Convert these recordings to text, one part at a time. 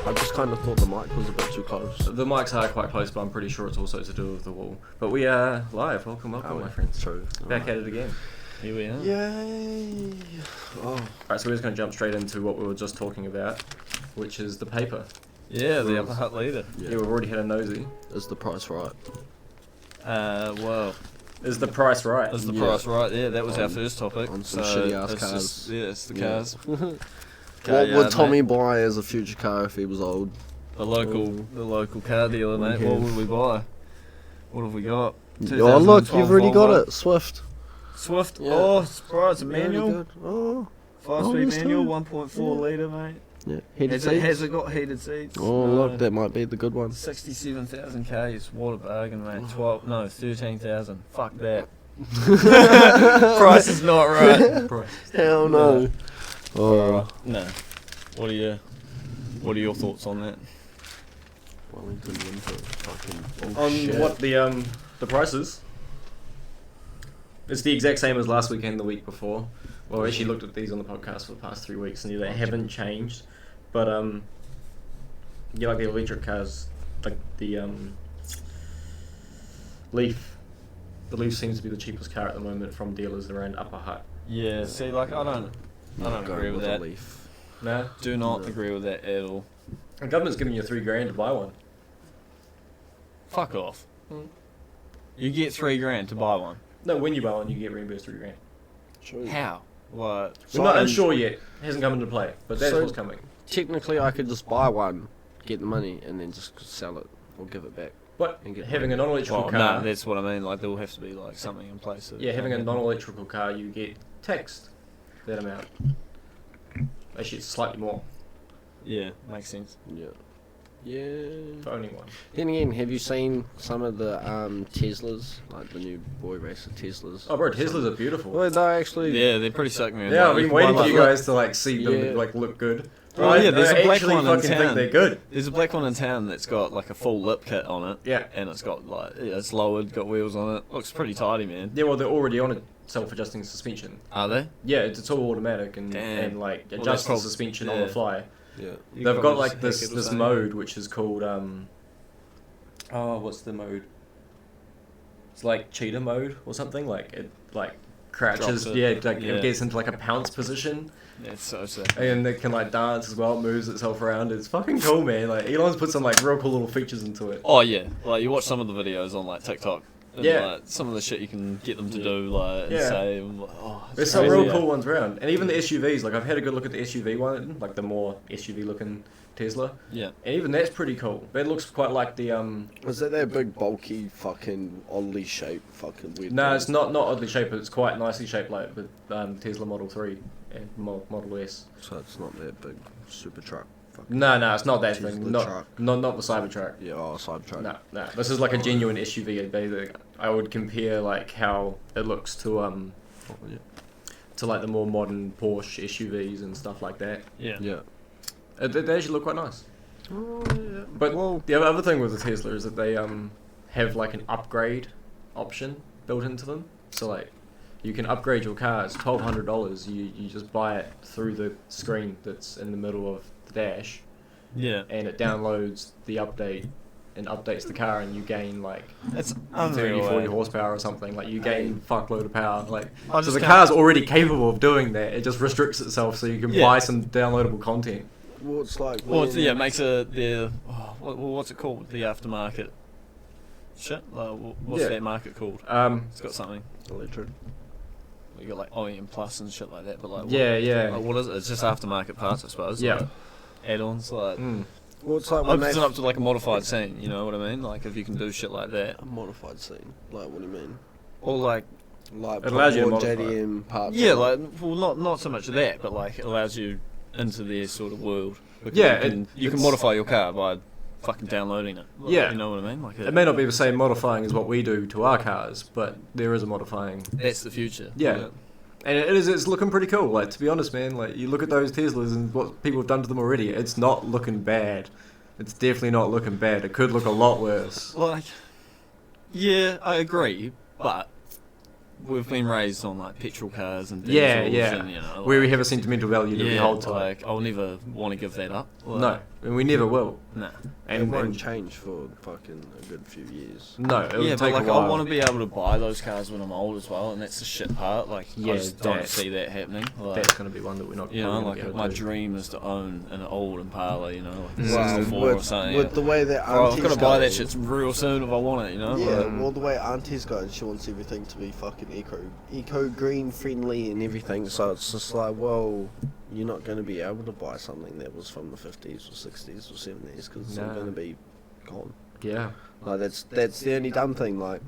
I just kind of thought the mic was a bit too close. The mics are quite close, but I'm pretty sure it's also to do with the wall. But we are live. Welcome, my friends. True. Back at it again. Here we are. Yay! Oh. Alright, so we're just going to jump straight into what we were just talking about, which is the paper. Yeah, the Upper Hut leader. Yeah, we've already had a nosy. Is the price right? Well, Is the price right? is the price right? Yeah, that was our first topic. On some shitty ass it's cars. just- yeah, it's the cars. What would Tommy buy as a future car if he was old? The local car dealer, mate. Okay. What would we buy? What have we got? Oh look, you've already got Volvo. it. Swift. Swift. Yeah. Oh, surprise! A Really manual. good. Oh. 5-speed this manual, time. 1.4 litre, mate. Yeah. Heated Has seats. it got heated seats? Oh No. look, that might be the good one. 67,000 Ks. What a bargain, mate. 13,000. Fuck that. Price is not right. Hell no. Oh. No. What are your thoughts on that? Wellington Winter. Fucking On bullshit. what the price is? It's the exact same as last weekend, the week before. Well, I actually looked at these on the podcast for the past 3 weeks, and they haven't changed. But yeah, like the electric cars, like the Leaf. The Leaf seems to be the cheapest car at the moment from dealers around Upper Hut. Yeah, see, like, I don't agree with a that. Leaf. No, Do not No. agree with that at all. the government's giving you $3,000 to buy one. Fuck off. Mm. You get $3,000 to buy one. No, when you buy one, you get reimbursed $3,000. True. How? What? We're not unsure yet. It hasn't come into play, but that's So- what's coming. Technically, I could just buy one, get the money, and then just sell it or give it back. But And get having a non-electrical Well, car, no, that's what I mean. Like, there will have to be like something in place. yeah, having a non-electrical car, you get taxed that amount. Actually, it's slightly more Yeah, makes sense. Yeah. Yeah. for owning one. Then again, have you seen some of the Teslas, like the new boy racer Teslas? Oh, bro, Teslas are beautiful. Well, they're actually. Yeah, they're pretty sick, man. Yeah, Like, I've been you can waiting buy, for you like, guys to like see them Yeah. like look good. Oh, yeah, there's I a black actually one in fucking think town. they're good. There's a black one in town that's got like a full lip kit on it. Yeah. And it's got like, it's lowered, got wheels on it. Looks pretty tidy, man. Yeah, well, they're already on a self-adjusting suspension. Are they? Yeah, it's all automatic and Damn. like Well, adjusts that's the prob- suspension on yeah. the fly. Yeah. You They've got probably like just this hack it or this something. mode which is called oh, what's the mode? It's like cheetah mode or something. Like it like crouches. Drops it. Yeah, like Yeah. it gets into like a pounce position. That's so sick. And it can like dance as well, it moves itself around. It's fucking cool, man. Like Elon's put some like real cool little features into it. Oh yeah, like you watch some of the videos on like TikTok. And, Yeah. like, some of the shit you can get them to do, like, and Yeah. say, and, like, oh, it's There's some crazy, real yeah. cool ones around. And even the SUVs, like I've had a good look at the SUV one, like the more SUV looking Tesla. Yeah. And even that's pretty cool. That looks quite like the Is that big, bulky, fucking oddly shaped, fucking weird? no, thing? it's not oddly shaped, but it's quite nicely shaped like the Tesla Model 3 and Model S. So it's not that big, super truck. Fucking No, it's not that Tesla thing. truck. Not the Cybertruck. Yeah, Cybertruck. No. This is like a genuine SUV. I would compare like how it looks to Oh, yeah. to like the more modern Porsche SUVs and stuff like that. Yeah. Yeah. They actually look quite nice. Oh, yeah. But Well- the other thing with the Tesla is that they have like an upgrade option built into them. So like you can upgrade your car. It's $1,200. You just buy it through the screen that's in the middle of the dash, Yeah. and it downloads the update and updates the car, and you gain like That's 30, unreal. 40 horsepower or something. Like you gain fuckload of power. Like I so just the can't- car's already capable of doing that. It just restricts itself so you can Yeah. buy some downloadable content. Well, it's like. Well, it's, when- yeah, it makes what's it called? The aftermarket shit? Like, what's Yeah. that market called? Um, It's got something. Electric. You got like OEM Plus and shit like that, but like, yeah. Like, what is it? It's just aftermarket parts, I suppose. Yeah. Like, add-ons, like. Mm. Well, it's like when Opens they. it up to like a modified scene, you know what I mean? Like if you can do shit like that. A modified scene. Like, what do you mean? Or like, Like, It allows you to more modify it. JDM parts. yeah, on it. like, well not so much of that, but like it allows you into their sort of world. Because Yeah, you can it's- modify your car by fucking downloading it. Like, Yeah. You know what I mean? Like It may not be the same modifying as what we do to our cars, but there is a modifying. that's the future. Yeah. And it's looking pretty cool. Like, to be honest, man, like, you look at those Teslas and what people have done to them already, it's not looking bad. It's definitely not looking bad. It could look a lot worse. Like, yeah, I agree, but we've been raised on like petrol cars and diesels Yeah, yeah. and, you know, Where we like, have a sentimental value that we yeah, hold to. like I'll never want to give that up. Like, No, and we never will. Nah. It won't change for fucking a good few years. No, it'll Yeah, but take like a while. I want to be able to buy those cars when I'm old as well, and that's the shit part. Like Yeah, I just don't that- see that happening. Like, That's going to be one that we're not. you know, probably like gonna be my able to do. dream is to own an old Impala. You know, like a Well, 64 or something. with the way that Bro, I've Auntie's got to buy that going- shit real soon if I want it. You know. Yeah, Like, well, the way Auntie's going, she wants everything to be fucking eco green friendly and everything. So it's just like, well, you're not going to be able to buy something that was from the 50s or 60s or 70s because it's all No. going to be gone. Yeah. Like that's the only dumb thing. Like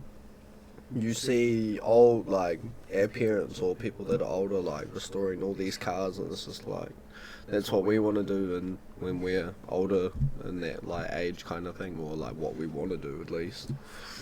you see old like our parents or people that are older like restoring all these cars, and it's just like that's what we want to do, and when we're older in that like age kind of thing, or like what we want to do at least.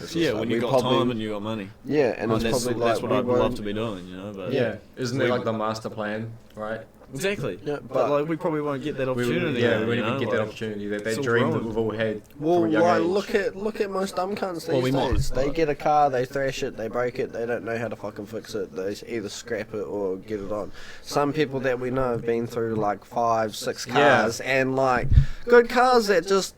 It's just yeah, like when we you got probably- time and you got money. yeah, and Oh, it's that's probably that's like what we I'd love won't- to be doing. You know. But Yeah. Isn't We- it like the master plan, right? exactly. Yeah, But like we probably won't get that We opportunity. wouldn't, yeah, we you wouldn't even know, get that like- opportunity, that it's all dream that growing. we've all had Well, from a young like age. look at most dumb cunts Well, these we might, days. They but- get a car, they thrash it, they break it, they don't know how to fucking fix it. They either scrap it or get it on. Some people that we know have been through like 5, 6 cars, and like good cars that just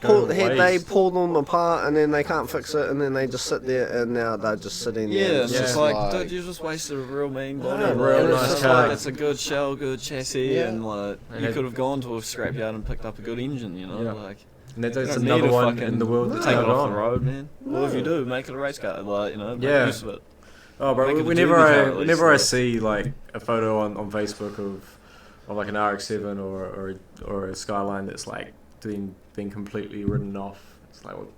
Go to they waste. pull them apart and then they can't fix it, and then they just sit there, and now they're just sitting there. Yeah, and it's Yeah. just like, dude, you just wasted a real mean body. Yeah, like, real it's nice just car. like, it's a good shell, good chassis, Yeah. and like And you it- could have gone to a scrapyard and picked up a good engine, you know, Yeah. like And that's you don't another need to one fucking in the world that's take it not off on. the road, man. Well, if you No. do, make it a race car, like you know, make Yeah. use of it. Oh, bro, Make it a whenever junior car I at least, whenever I like- see like a photo on Facebook of like an RX-7 or a Skyline that's like been completely written off, it's like, well,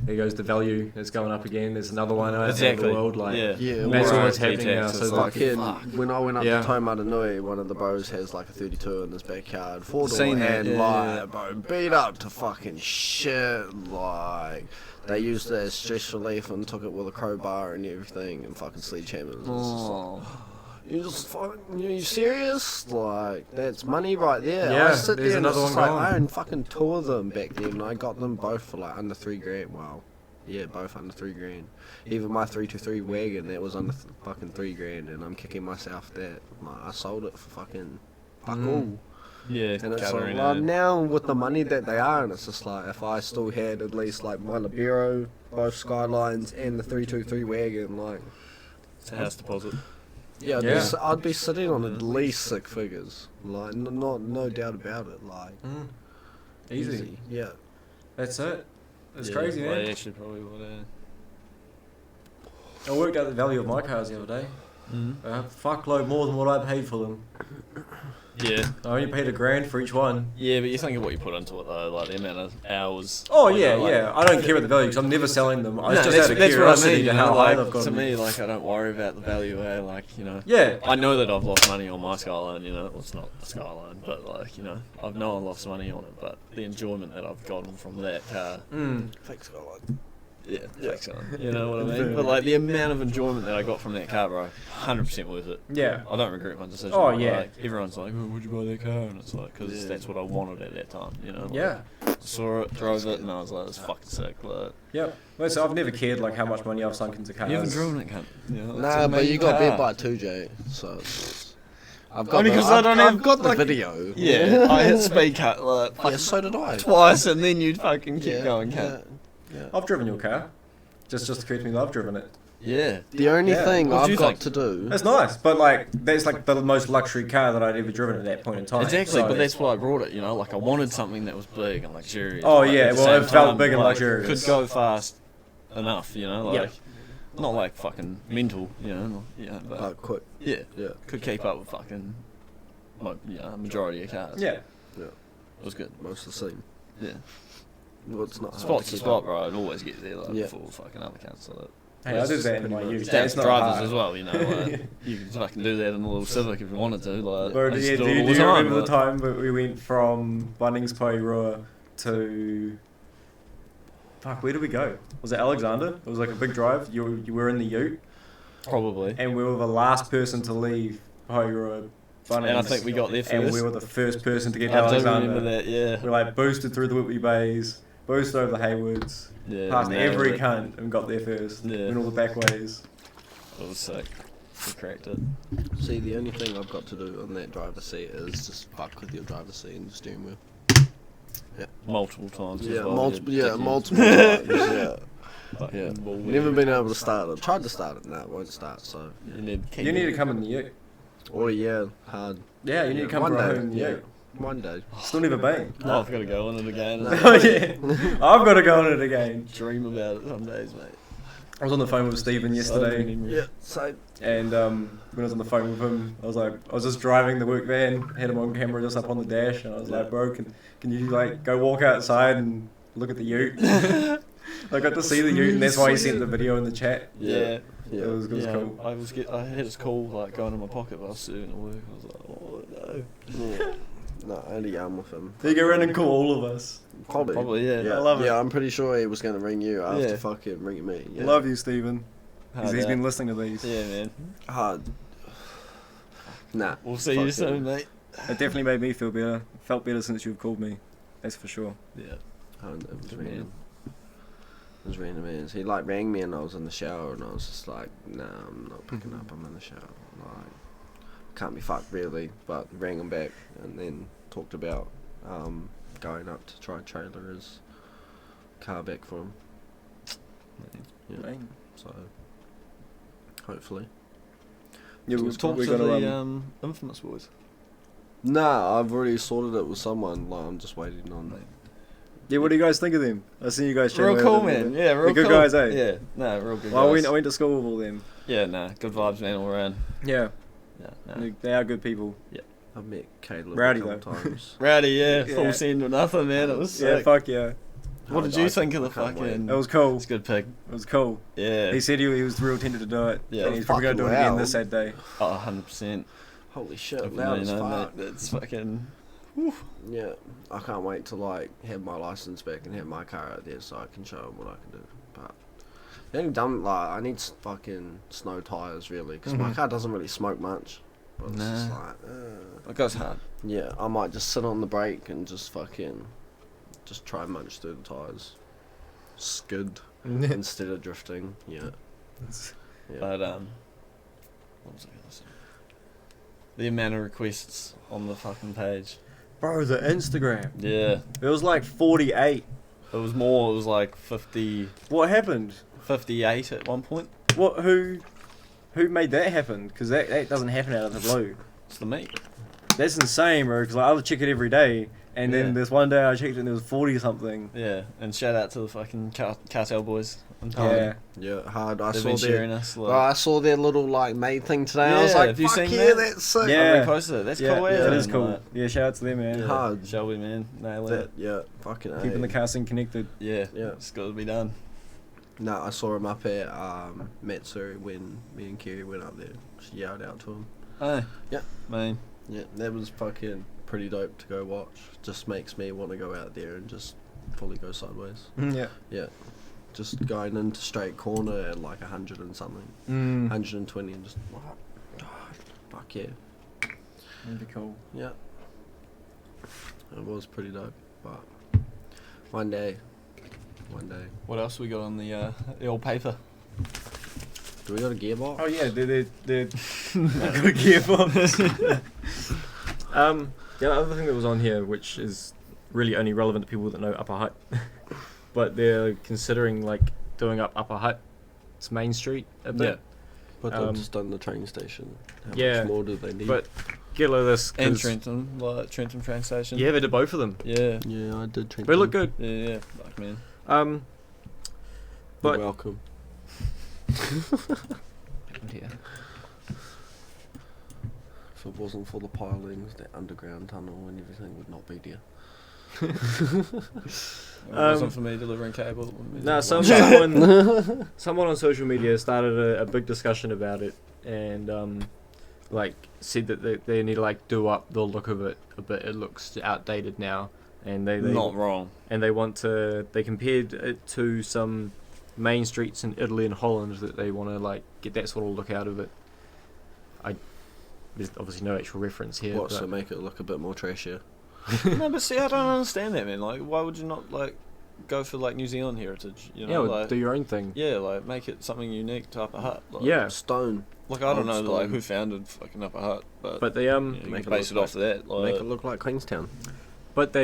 there goes the value. It's going up again. There's another one out in the world. Like, yeah, Yeah, More that's all RX that's happening now, tax, so it's like, like, fucking, fuck. when I went up Yeah. to Taumata Nui, one of the bros has like a 32 in his backyard, 4-door, Seen that, and yeah, like, yeah. bro, beat up to fucking shit. Like, they used it as stress relief and took it with a crowbar and everything, and fucking sledgehammers. It's just like, you just fucking, you serious? Like, that's money right there. Yeah, I sit there's there and another it's just one like, gone. I owned fucking 2 of them back then, and I got them both for like under $3,000. Wow. Yeah, both under $3,000. Even my 323 wagon, that was under fucking $3,000, and I'm kicking myself that like, I sold it for fucking fuck all. Yeah, And it's gathering like, well, it. now with the money that they are, and it's just like if I still had at least like my Libero, both Skylines, and the 323 wagon, like It's a house deposit. yeah, Yeah. I'd be sitting on at least 6 figures, like no doubt about it, like easy. yeah. That's it. It's Yeah, crazy, well, man. I actually probably would. I worked out the value of my cars the other day. A fuckload more than what I paid for them. Yeah. I only paid $1,000 for each one. Yeah, but you think of what you put into it though, like the amount of hours. Oh you yeah, know, like- yeah. I don't care about the value because I'm never selling them. I was No, just out of that's what I curiosity mean, to you how know, high like, they've gone. to me, like I don't worry about the value, like you know. Yeah. I know that I've lost money on my Skyline, you know. Well, it's not the Skyline, but like you know, I've know I lost money on it, but the enjoyment that I've gotten from that car, Fake Skyline. yeah, thanks, you know what I mean. But like the amount of enjoyment that I got from that car, bro, 100% worth it. Yeah. I don't regret my decision. Oh, but, yeah. Like, everyone's like, oh, would you buy that car? And it's like, because Yeah. that's what I wanted at that time, you know. Like, Yeah. saw it, drove it, and I was like, it's fucking sick. Like, Yeah. Well, so I've never cared like how much money I've sunk into cars. you haven't driven it, cunt. You know, it's Nah, a but you mean got car. beat by 2J, so it's- I've got Only the, 'cause I don't I've have, got the like- video. Yeah, I hit speed cut like Yeah, so did I. twice, and then you'd fucking keep Yeah, going, yeah, cunt. yeah. I've driven your car. Just to correct me, I've driven it. Yeah. The only Yeah. thing What do I've you got think? to do. It's nice, but like that's like the most luxury car that I'd ever driven at that point in time. Exactly, So- but that's why I brought it, you know, like I wanted something that was big and luxurious. Oh, but yeah, at the well, it same felt time, big and like, luxurious. Could go fast enough, you know, like Yeah. not like fucking mental, you know, yeah, but Oh, quick. yeah, Yeah. could keep up with fucking, majority of cars. Yeah. It was good. Most of the same. Yeah, Well, it's not hard spot to to keep spot, up. bro. I'd always get there like Yeah. before fucking other cars. So Hey, I did that in my pretty youth. much- down It's to not drivers hard. as well, you know. Like, you could fucking do that in a little Civic if you wanted to. Like, Bro, I just yeah, do do it you all the time, remember the like- time that we went from Bunnings Poirua to... Fuck, where did we go? Was it Alexander? It was like a big drive. You were in the ute, Probably. and we were the last person to leave Poirua Bunnings. And I think we got there And first. we were the first person to get to I do Alexander. remember that, yeah. We like boosted through the Whitby Bays, boosted over the Haywoods, Yeah, past nailed every it. cunt and got there first. Yeah. Went all the back ways. It was sick. We cracked it. See, the only thing I've got to do on that driver's seat is just fuck with your driver's seat and the steering wheel. Multiple times. as Yeah, well, multiple. you Yeah, dickhead. multiple times. Yeah. Fucking Yeah. bull, Never yeah. been able to start it. Tried to start it, no, it won't start. So. You need, You need to come in the ute. Oh yeah, hard. Yeah, you need to come One for a day. home Yeah, ute. one day. Still never been. Oh, I've got to go on it again. Oh yeah, I've got to go on it again. Dream about it some days, mate. I was on the phone with Stephen yesterday, Yeah. So. and when I was on the phone with him, I was just driving the work van, had him on camera just up on the dash, and I was like, bro, can you like go walk outside and look at the ute? I got to see the ute, and that's why he sent the video in the chat. Yeah. It was cool. I had his call like going in my pocket while I was sitting at work. I was like, oh no. Yeah. No, I had a yarn with him. They go around and call all of us. Probably, yeah. Yeah, I love it. Yeah, I'm pretty sure he was going to ring you after Yeah. fucking ringing me. Yeah. Love you, Stephen. Hard He's out. been listening to these. Yeah, man. Hard. Nah. We'll see you fuck soon, it. mate. It definitely made me feel better. Felt better since you've called me. That's for sure. Yeah. It was Good random. man. It was random, man. He like rang me and I was in the shower and I was just like, nah, I'm not picking up. I'm in the shower. Like, can't be fucked really. But rang him back and then talked about going up to try and trailer his car back for him. Yeah. Bang. So hopefully. Yeah, We'll talk we to gotta, the Infamous boys. Nah, I've already sorted it with someone. Like I'm just waiting on. Yeah, what do you guys think of them? I seen you guys. Real chatting cool, about them. man. Yeah, real They're good cool. guys, eh? Yeah, no, real good Well, guys. I went to school with all them. Yeah, nah, good vibes, man, all around. Yeah, Yeah, nah. they are good people. I've met Caleb Rowdy, a couple though. times. Rowdy, yeah, Yeah. full send or nothing, man. It was Yeah, sick. fuck yeah. What did you think of the I can't wait. fucking? It was cool. It's a good pig. It was cool. Yeah. He said he was real tender to do it. Yeah. And he's probably going to do it Fucking again wow. this Saturday. Oh, 100%. Holy shit, If you loud as know, fuck. mate, it's fucking. Yeah, I can't wait to like have my license back and have my car out there so I can show them what I can do. But the only dumb like I need fucking snow tires really because my Mhm. car doesn't really smoke much. But it's just Nah. like, It goes hard. yeah, I might just sit on the brake and just fucking just try and munch through the tires, skid instead of drifting. Yeah, yeah. But what was I gonna say? The amount of requests on the fucking page. Bro, the Instagram. Yeah, It was like 48. it was more. It was like 50, What happened? 58 at one point. What? Who made that happen? Because that doesn't happen out of the blue. It's the meat. That's insane, bro. Because like, I would check it every day, and Yeah. then this one day I checked it and there was 40 something. Yeah, and shout out to the fucking cartel boys. Yeah. Yeah, hard. I They've saw been their, sharing us. Like, I saw their little like made thing today. I was Yeah, like, have you fuck seen yeah, that? that's sick. Yeah. I reposted it. That's Yeah, cool. yeah, Yeah, it is cool. Like, Yeah, shout out to them, man. yeah. Hard. Shelby, man, nail it. Yeah, fucking A. Keeping the casting connected. Yeah, Yeah. it's got to be done. No, I saw him up at Matsuri when me and Kerry went up there. Just yelled out to him. Hey. Yeah. Man. Yeah, that was fucking pretty dope to go watch. Just makes me want to go out there and just fully go sideways. Yeah. Yeah. Just going into straight corner at like 100 and something. Mm. 120 and just, fuck yeah. That'd be cool. Yeah. It was pretty dope, but one day. What else we got on the old paper? Do we got a gearbox? Oh yeah, they're good gearbox. The other thing that was on here, which is really only relevant to people that know Upper Hutt, but they're considering like doing up Upper Hutt, it's Main Street a bit. But they've Um, just done the train station. How yeah, much more do they need? But get a load of this. And 'cause- Trenton, like Trenton train station. Yeah, they did both of them. Yeah. yeah, I did train. They look good. Yeah. Fuck, man. You're But welcome. Yeah. If it wasn't for the pilings, that underground tunnel and everything would not be there. It wasn't for me delivering cable. it wouldn't be no, there. someone on social media started a big discussion about it, and like said that they need to like do up the look of it a bit. It looks outdated now, and they Not wrong. and they want to. They compared it to some main streets in Italy and Holland that they want to like get that sort of look out of it. There's obviously no actual reference here. To make it look a bit more trashier? No, but see, I don't understand that, man. Like, why would you not like? go for like New Zealand heritage. You Yeah, know, well, like do your own thing. yeah, like make it something unique to Upper Hutt. Like, Yeah. Stone. Like I don't know Old like stone. who founded fucking Upper Hutt, But they you Make can it base it look off of that. Like, Make it look like Queenstown. But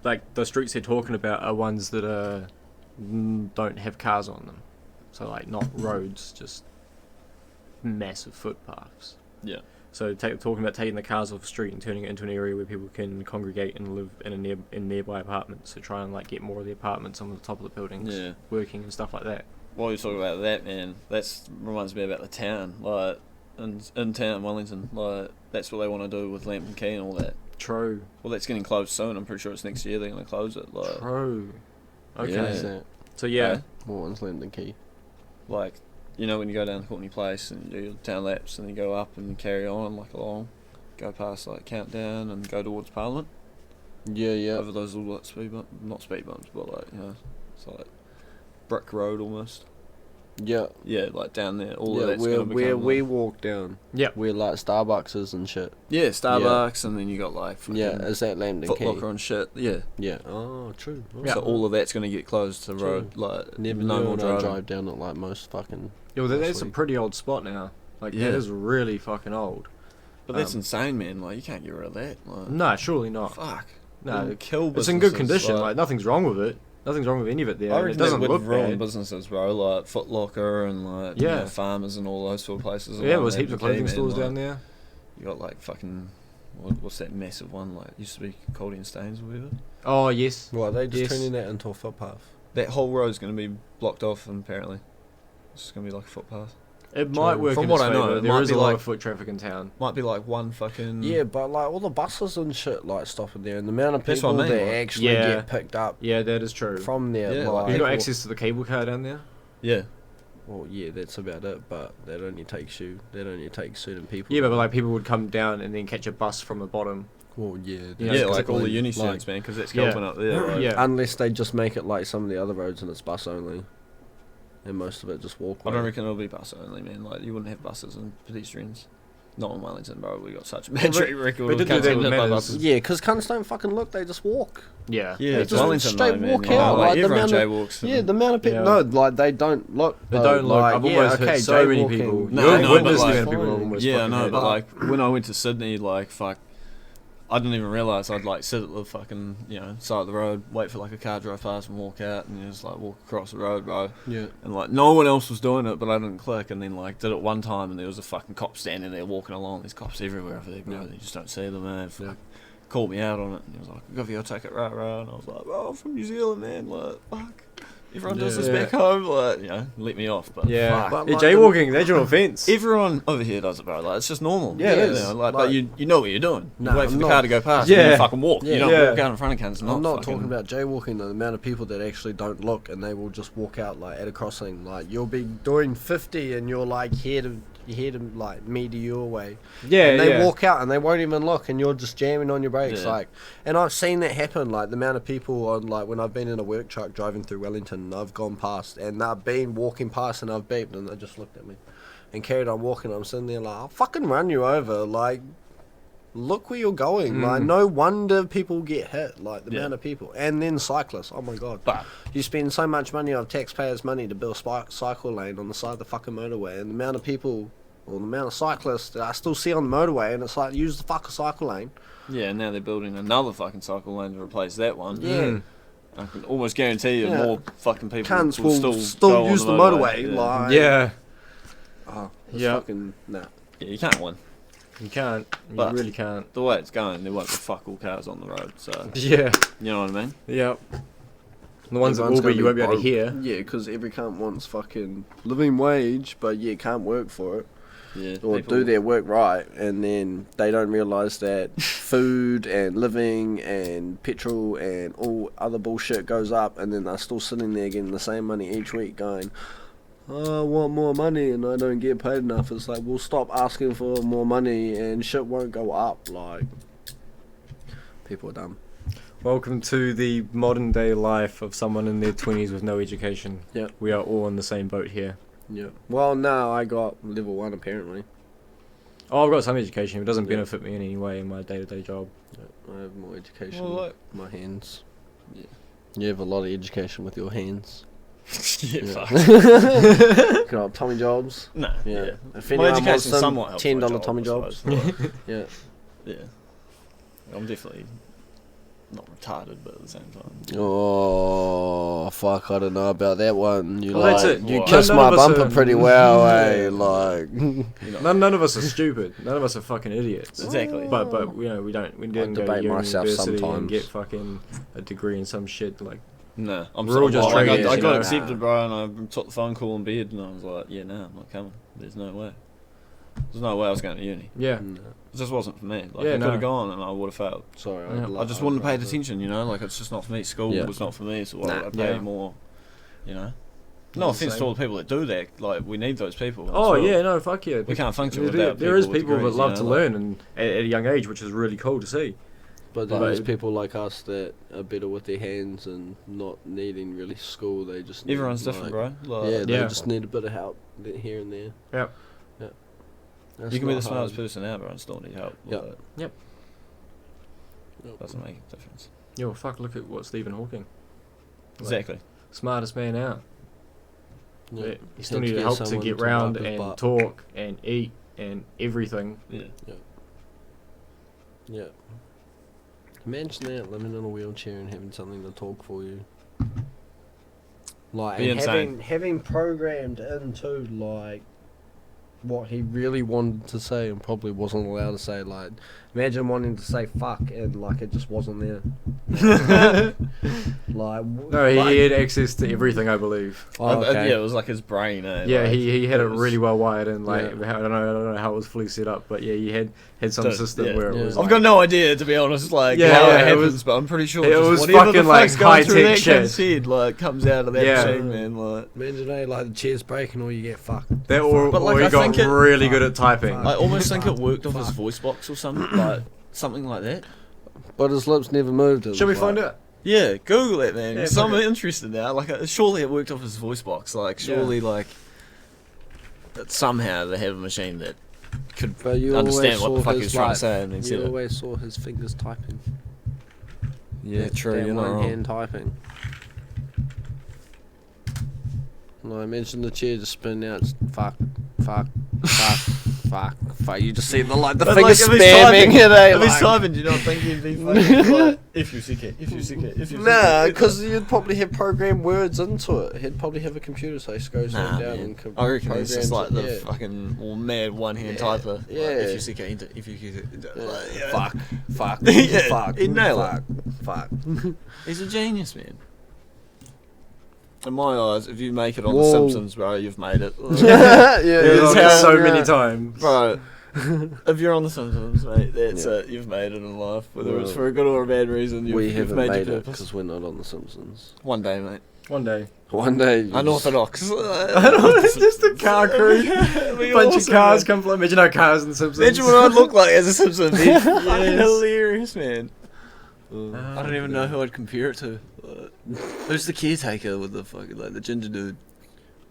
like the streets they're talking about are ones that don't have cars on them, so like not roads, just massive footpaths. Yeah. So talking about taking the cars off the street and turning it into an area where people can congregate and live in nearby apartments. So try and like get more of the apartments on the top of the buildings, Yeah. working and stuff like that. While you're talking about that, man, that's reminds me about the town. Like in town, Wellington, like that's what they want to do with Lambton Key and all that. True. Well, that's getting closed soon. I'm pretty sure it's next year they're going to close it. Like, True. Okay. Yeah. What's that? So yeah. Hey? What one's Lambton Key? like, you know when you go down to Courtney Place and you do your town laps and you go up and you carry on like along, go past like Countdown and go towards Parliament. Yeah, yeah. Over those little like speed bumps, not speed bumps, but like, you know, it's like brick road almost. Yeah. Yeah, like down there. All Yeah, of that's where going to become we like, walk down. Yeah. Where like Starbucks is and shit. yeah, Starbucks, and then you got like fucking Yeah, is that Lambton Foot Key? Locker and shit. Yeah. Yeah. Oh, true. Yeah. So all of that's going to get closed to True. road. Like Never no knew more when I driving. drive down it like most fucking. Yeah, well, that's a Honestly. pretty old spot now. Like Yeah. that is really fucking old. But that's Um, insane, man. Like you can't get rid of that. Like, No, surely not. fuck. No, It'll kill it's in good businesses, condition. Like nothing's wrong with it. Nothing's wrong with any of it there. I and reckon it doesn't that would look ruin bad. businesses, bro. Like Foot Locker and like Yeah. you know, farmers and all those sort of places. Yeah, there along was that heaps of Key, clothing man, stores like, down there. You got like fucking what's that massive one? Like used to be Caldy and Staines or whatever. Oh yes. Well, are they just Yes. turning that into a footpath? That whole road's going to be blocked off, and apparently it's just going to be like a footpath. It might work. From in what its I know, favour. it there might is be a lot like- of foot traffic in town. Might be like one fucking Yeah, but like all the buses and shit like stopping there, and the amount of That's people what I mean, that like- actually Yeah. get picked up Yeah, that is true. from there. Yeah, like, You got people- access to the cable car down there? yeah. Well, yeah, that's about it. But that only takes certain people. Yeah, but like people would come down and then catch a bus from the bottom. Well, yeah, Yeah, Yeah, it's like all the uni like- students, man, because that's Yeah. helping up there. Like, Yeah. Unless they just make it like some of the other roads and it's bus only, and most of it just walk. I don't reckon it'll be bus only, man. Like you wouldn't have buses and pedestrians. Not in Wellington, bro. We got such a bad Well, track record. we of did do cunts that getting with hit by Manners. buses. Yeah, because cunts don't fucking look; they just walk. Yeah. Yeah, They it's just Wellington, straight though, man. walk Yeah, out, like like, the everyone amount of- jaywalks. Yeah, the amount of people. Yeah. No, like they don't look. They though, don't look. Like, I've yeah, almost okay, heard so many jaywalking- people. No, You've no, witnessed but the like- amount of people fine. almost Yeah, I fucking know, hate but it. like when I went to Sydney, like fuck, I didn't even realise I'd like sit at the fucking side of the road, wait for like a car drive past and walk out, and just like walk across the road, bro. Yeah. And like no one else was doing it, but I didn't click, and then like did it one time, and there was a fucking cop standing there walking along. There's cops everywhere over there, bro. Yeah. You just don't see them, man. Yeah. Called me out on it, and he was like, "I'll give you a ticket, right?" And I was like, "Oh, I'm from New Zealand, man. Like, fuck, everyone does this Yeah. back home. Like, let me off." But Yeah. fuck. But, Yeah, like, jaywalking, that's an offence. Everyone over here does it, bro. Like, it's just normal. Yeah, it You is. know, Like- but you know what you're doing. You Nah, wait for I'm the not- car to go past, and Yeah. you fucking walk. Yeah. You don't Yeah. walk out in front of cunts. I'm not fucking- talking about jaywalking, the amount of people that actually don't look and they will just walk out like at a crossing. Like you'll be doing 50 and you're like headed like meter your way. Yeah, And they yeah. walk out and they won't even look and you're just jamming on your brakes. Yeah. Like, and I've seen that happen. Like the amount of people on like when I've been in a work truck driving through Wellington, I've gone past and they've been walking past and I've beeped and they just looked at me and carried on walking. I'm sitting there like, I'll fucking run you over. Like, look where you're going. Like, no wonder people get hit. Like the Yeah. amount of people, and then cyclists. Oh my god! But You spend so much money of taxpayers' money to build a cycle lane on the side of the fucking motorway, and the amount of people, or the amount of cyclists that I still see on the motorway, and it's like, use the fucking cycle lane. yeah, now they're building another fucking cycle lane to replace that one. Yeah. Mm. I can almost guarantee you Yeah. more fucking people Cunts will will still, still go use on the motorway. Like, Yeah. oh, it's Yeah. fucking, nah. Yeah, you can't win. You can't. You But- really can't. The way it's going, there won't be fuck all cars on the road. So Yeah. you know what I mean? Yep. The ones that Everyone's will be, gonna you won't be able to broke. hear. Yeah, because every cunt wants fucking living wage, but yeah, can't work for it. Yeah. Or people- do their work right, and then they don't realise that food and living and petrol and all other bullshit goes up, and then they're still sitting there getting the same money each week going, oh, I want more money and I don't get paid enough. It's like, we'll stop asking for more money and shit won't go up. Like, people are dumb. Welcome to the modern day life of someone in their 20s with no education. Yep. We are all in the same boat here. Yeah. Well, no, I got level 1 apparently. Oh, I've got some education, but it doesn't Yeah. benefit me in any way in my day-to-day job. I have more education Well, like- in my hands. You have a lot of education with your hands. Yeah, Yeah. fuck. Can I have Tommy Jobs? No, Yeah. yeah. If My anyone wants education some somewhat helps $10 my job, Tommy I Jobs. suppose, but, Yeah. yeah. I'm definitely not retarded, but at the same time. Oh fuck! I don't know about that one. You Well, that's like it. you What? kissed None my of us bumper are- pretty well, Yeah. Like None of us are stupid. None of us are fucking idiots. Exactly. But you know we didn't go to debate myself university and sometimes. get fucking a degree in some shit like. No, I'm We're all just like, trainers, I you got know? accepted, bro, and I took the phone call in bed, and I was like, yeah, no, I'm not coming. There's no way. There's no way I was going to uni. Yeah. It just wasn't for me. Like, Yeah, I could have no. gone, and I would have failed. Sorry, Yeah. I just wouldn't have paid attention, you know? Like, it's just not for me. School Yeah. was not for me, so why Nah. would I pay Yeah. more, you know? No It's the offense to same. all the people that do that. Like, we need those people. as Oh well. yeah, no, fuck yeah. We can't function There- without there is with people degrees, that love you to know, learn and at a young age, which is really cool to see. But then But- there's people like us that are better with their hands and not needing really school. They just need, Everyone's different, like, bro. Like, Yeah, they Yeah. just need a bit of help here and there. Yep. Yeah. you can be the That's not smartest hard. person out, bro, and still need help. Yep. Like, Yep. doesn't make a difference. Yo, fuck! Look at what Stephen Hawking. Exactly. Smartest man out. Yeah. Yeah, he still Had to needed get help to someone get to round wipe his and butt. talk and eat and everything. Yeah. Yeah. Imagine that, living in a wheelchair and having something to talk for you. Like, Be and insane. having programmed into, like, what he really wanted to say and probably wasn't allowed to say. Like, imagine wanting to say fuck and, like, it just wasn't there. Like, No, he had access to everything, I believe. Oh, okay. Yeah, it was like his brain, eh? Yeah, like, he had it was- really well wired and like Yeah. I don't know how it was fully set up, but yeah, he had some Does- system yeah. where it Yeah. was. I've like, got no idea, to be honest, like Yeah, how yeah, it it happens, was- but I'm pretty sure it just was whatever fucking, the like, fuck's going through high-tech that kid's shit. head, like, comes out of that Yeah. machine, man. Like, Imagine, like, the chair's breaking or you get fucked. that or, But, like, or he I got think it- really good at typing. Fuck. I almost think it worked off his Fuck. voice box or something, like something like that. But his lips never moved. It Shall we was find like- out? Yeah, Google it, man. Yeah, So I'm fuck it. interested now. Like, surely it worked off his voice box. Like, surely, like, that somehow they have a machine that could But you understand always what the saw fuck his, he's trying like, to say and then said You it. always saw his fingers typing. Yeah, That- true. that You're not one wrong. hand typing. No, I mentioned the chair just spinning out. It's fuck, fuck, fuck, fuck, fuck. You just see the But, fingers if he's spamming typing- it. Eh, If he's like- typing, do you not think he'd be fucking like, if you seek it, if you seek it, if you seek Nah, it? because you'd probably have programmed words into it. He'd probably have a computer say go Nah, down man. and I reckon it's just like programs the it, fucking all mad one-hand Yeah, typer. Like, yeah. if you seek it, enter. If you seek it, enter. yeah. Like, yeah. Fuck, fuck, Yeah, fuck, he'd nail fuck, fuck. He's a genius, man. In my eyes, if you make it on Whoa. The Simpsons, bro, you've made it. Yeah, Yeah, It's like, how- so yeah. many times. Bro, if you're on The Simpsons, mate, that's it. You've made it in life. Whether it's Well, for a good or a bad reason, We you've haven't made made your it purpose. because we're not on The Simpsons. One day, mate. One day. One day. you just- Unorthodox. Just a car crew. A bunch of cars come fly. Imagine our cars in the Simpsons. Imagine what I'd look like as a Simpson. It'd be fucking Yes. hilarious, man. Uh, I don't even know who I'd compare it to. Who's the caretaker with the fucking, like, the ginger dude?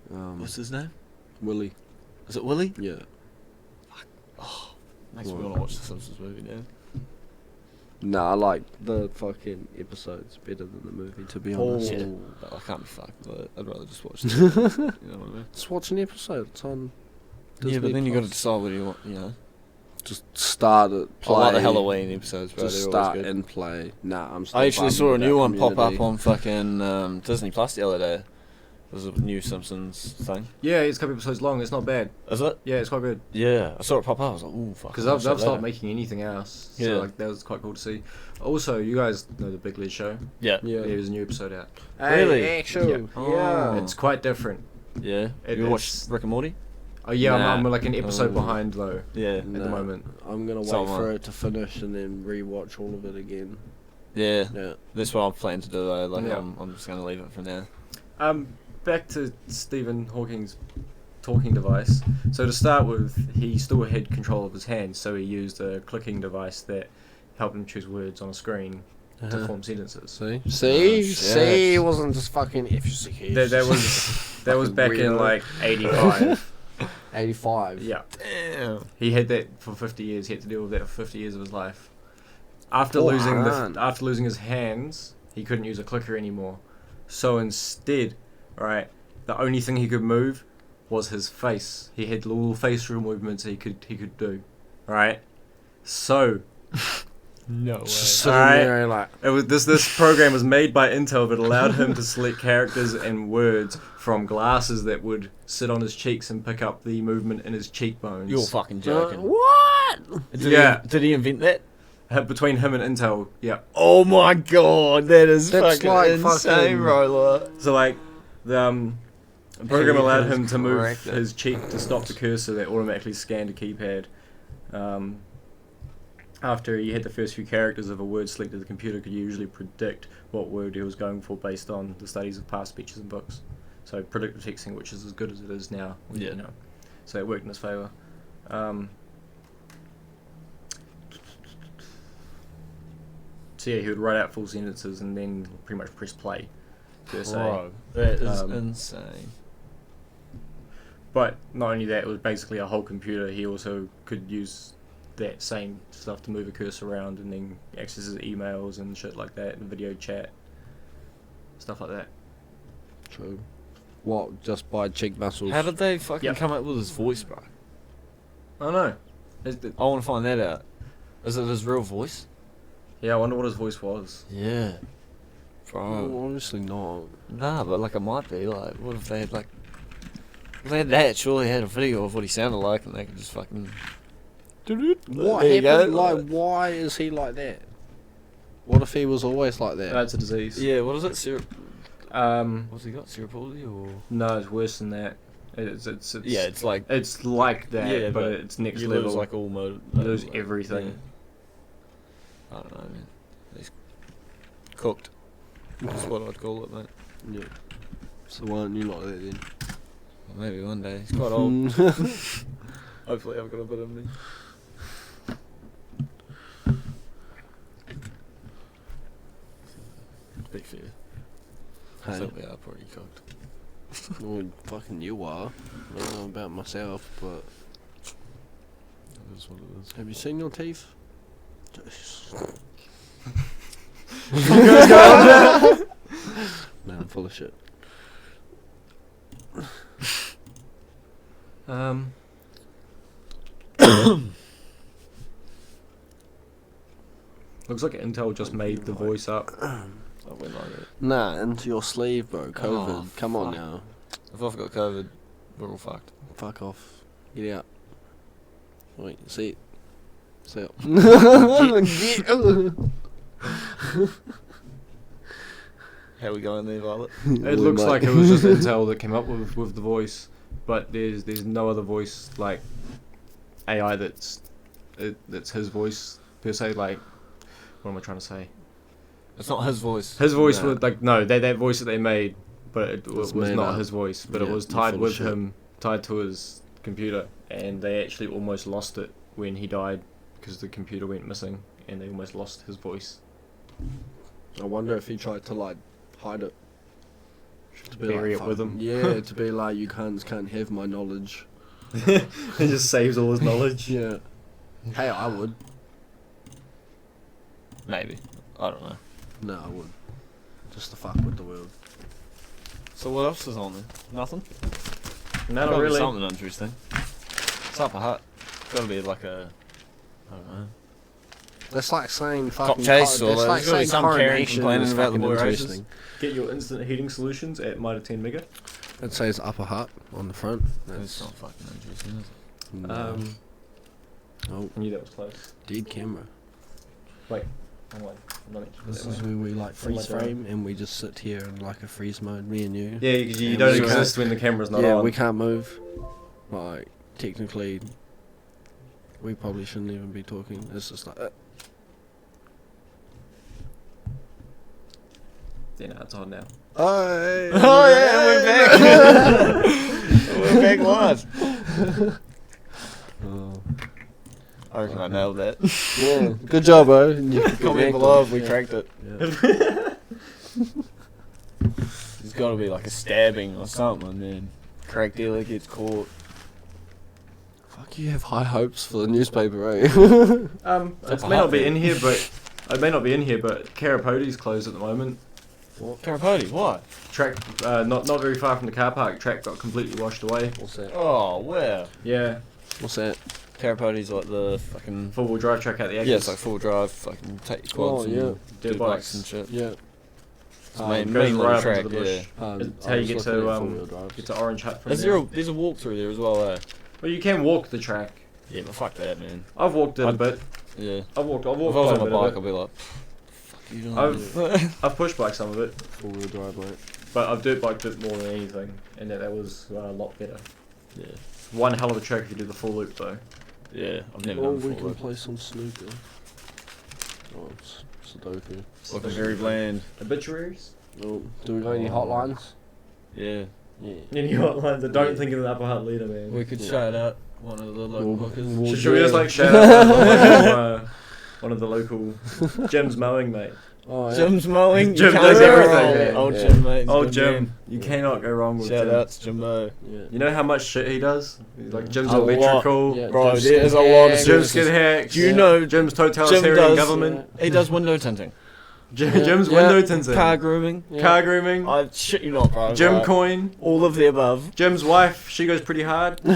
What's his name? Willie. Is it Willie? Yeah. Makes me Well. want to watch the Simpsons movie now. Nah, I like the fucking episodes better than the movie, to be honest. Yeah, but I can't be fucked. Like, I'd rather just watch it. You know what I mean? Just watch an episode. It's on Disney Yeah, but then you got to Plus. decide what you want, you know. Just start it, play. I like the Halloween episodes, bro. Just they're start always good. and play. Nah, I'm still I actually bummed saw a about new one pop Community. up on fucking Disney Plus the other day. There's a new Simpsons thing. Yeah, it's a couple episodes long. It's not bad. Is it? Yeah, it's quite good. Yeah, I saw it pop up. I was like, ooh, fuck. Because I'll they've watch that stopped later. making anything else. Yeah. So like that was quite cool to see. Also, you guys know the Big Lead Show. Yeah. Yeah. There's a new episode out. Really? Actual. Yeah. Oh. It's quite different. Yeah. It You watch is- Rick and Morty? Oh yeah, Nah. I'm like an episode Oh. behind though Yeah. at the moment. I'm gonna wait So am for I. it to finish and then rewatch all of it again. Yeah. Yeah. That's what I'm planning to do though. Like, Yeah. I'm just going to leave it for now. Back to Stephen Hawking's talking device. So to start with, he still had control of his hands, so he used a clicking device that helped him choose words on a screen to form sentences. See? Oh, See? shit. See? It wasn't just fucking FCK. That was back in weirdo. like 85. 85. Yeah. Damn. He had that for 50 years. He had to deal with that for 50 years of his life. After Poor losing man. after losing his hands, he couldn't use a clicker anymore. So instead, right, the only thing he could move was his face. He had little facial movements he could do, right? So, No way. Sitting Alright. there like, it was this program was made by Intel, but allowed him to select characters and words from glasses that would sit on his cheeks and pick up the movement in his cheekbones. You're fucking joking. what? Did he invent that? Between him and Intel, yeah. Oh my god, that is That's fucking like insane, fucking- Roller. So like the program He allowed has him to move corrected. his cheek to stop the cursor that automatically scanned a keypad. After he had the first few characters of a word selected, the computer could usually predict what word he was going for based on the studies of past speeches and books. So predictive texting, which is as good as it is now. Yeah. You know. So it worked in his favour. So yeah, he would write out full sentences and then pretty much press play. Per se. Bro, that is Um, insane. But not only that, it was basically a whole computer. He also could use that same stuff to move a cursor around and then access his emails and shit like that, and video chat, stuff like that. True. What? Just by cheek muscles? How did they fucking Yep. come up with his voice, bro? I don't know. I want to find that out. Is it his real voice? Yeah, I wonder what his voice was. Yeah. Bro. Well, honestly not. Nah, but like it might be. Like, what if they had like... If they had that, surely they had a video of what he sounded like and they could just fucking... What There you go. happened? Like, why is he like that? What if he was always like that? That's a disease. Yeah, what is it? Um, What's he got? Cerebral palsy or... no, it's worse than that. It's Yeah, it's like... it's like that, Yeah, but but it's next you level. lose like all mode. You lose everything. I don't know, man. He's cooked. That's what I'd call it, mate. Yeah. So why aren't you like that then? Well, maybe one day. He's quite old. Mm. Hopefully I've got a bit of me. Big fear. I Hey, think we are pretty cooked. well, fucking you are. I don't know about myself, but That is what it is. have you seen your teeth? Man, I'm full of shit. Looks like Intel just made the voice up. I went like it. Nah, into your sleeve, bro. COVID. Oh, Come on fuck. now. If I've got COVID, we're all fucked. Fuck off. Get out. Wait, see it. See it. How we going there, Violet? It looks like it was just Intel that came up with the voice, but there's no other voice like AI that's his voice per se. Like, what am I trying to say? It's not his voice. His voice Nah. was like no, that voice that they made, but it was made not up. his voice. But it Yeah, was you're tied full of with shit. him, tied to his computer, and they actually almost lost it when he died because the computer went missing, and they almost lost his voice. I wonder if he tried to like hide it. To be Bury like, it with fuck- him. Yeah, to be like, you can't have my knowledge. He just saves all his knowledge. Yeah. Hey, I would. Maybe. I don't know. No, I would. Just to fuck with the world. So what else is on there? Nothing? No, Gotta not be really. something interesting. It's up a hut. Gotta be like a... I don't know. That's like saying fucking. chase or that's there's like gotta be saying some Karen coronation complaining is about the fucking boy races. interesting. Get your instant heating solutions at Mitre 10 Mega. It says upper hut on the front. It's That's not fucking interesting, is it? no. Oh, I knew that was close. dead camera. Wait, I'm like, I'm not This that is way. where we like Am I freeze done? frame and we just sit here in like a freeze mode, me and you. Yeah, because you And don't we can't- exist when the camera's not yeah, on. we can't move. Like technically, we probably shouldn't even be talking. It's just like. Yeah, no, it's on now. Oh, Oh yeah, we're back. We're back live. Oh. I reckon I nailed that. Yeah, good job, bro. You Comment below if we cracked it. Yeah. There's got to be like a stabbing or something, man. Crack dealer gets caught. Fuck, you have high hopes for the newspaper, eh? It It's may not be hot, in here, but It may not be in here, but Karapoti's closed at the moment. Karapoti, what? Track, not very far from the car park. Track got completely washed away. What's that? Oh, where? Yeah, What's that? Karapoti's like the fucking... four-wheel drive track out the exit. Yeah, it's like full drive, fucking take your quads and Dirt dirt bikes. bikes and shit. Yeah. It's the main goes little right up track, into the bush. yeah. It's how you get to Orange Hut from Is there. there's a walk through there as well, eh? Well, you can walk the track. Yeah, but fuck that, man. I've walked it a bit. Yeah. I've walked If I was quite a on my bit of bike, it. I'd be like, fuck you doing? I've push biked some of it, Four-wheel drive, mate. but I've dirt biked it more than anything, and that was a lot better. Yeah. One hell of a track if you do the full loop though. Yeah, I've never Or done we before. can play some snooker. Oh, it's Sudoku. Looking very bland. Obituaries? Oh, do we got any hotlines? Yeah. Yeah. Any hotlines? I don't think of the Upper Hut leader, man. We could shout out one of the local hookers. Well, Should we just yeah. like shout out one of the local Jim's mowing, mate? Oh, yeah. Jim's mowing. Jim you does can't go everything, wrong. man. Old Yeah. Jim, mate. he's Oh, good Jim, man. you cannot go wrong with Shout Jim. outs, Jimbo. Yeah. You know how much shit he does? Like Jim's A lot. electrical. Yeah. Bro, Jim's there's a skin lot of hacks. Jim's skin hacks. Do you know Jim's Jim totalitarian does, government? He does window tinting. Jim's Yeah. window tinting. Car grooming. Yeah. Car grooming. I shit you not, bro. Jim Like, coin. all of the above. Jim's wife, she goes pretty hard. Yeah,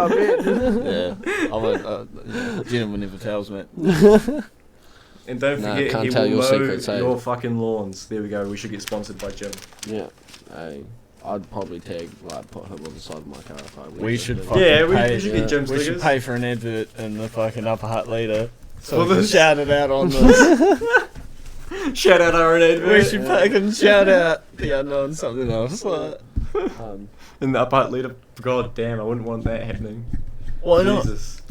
I bet. Yeah. I would, yeah. Jim never tells, mate. And don't Nah, forget, can't he tell will your mow secrets, eh? your fucking lawns. There we go. We should get sponsored by Jim. Yeah. Hey, I'd probably put him on the side of my car if I were. We should to. fucking Yeah, we pay, should get Jim we should stickers. pay for an advert in the fucking Upper Hut leader. So Well, we can this- shout it out on this. Shout out our own advert. We should fucking shout out the unknown something else. Like, In the Upper Hut leader. God damn, I wouldn't want that happening. why not? Jesus.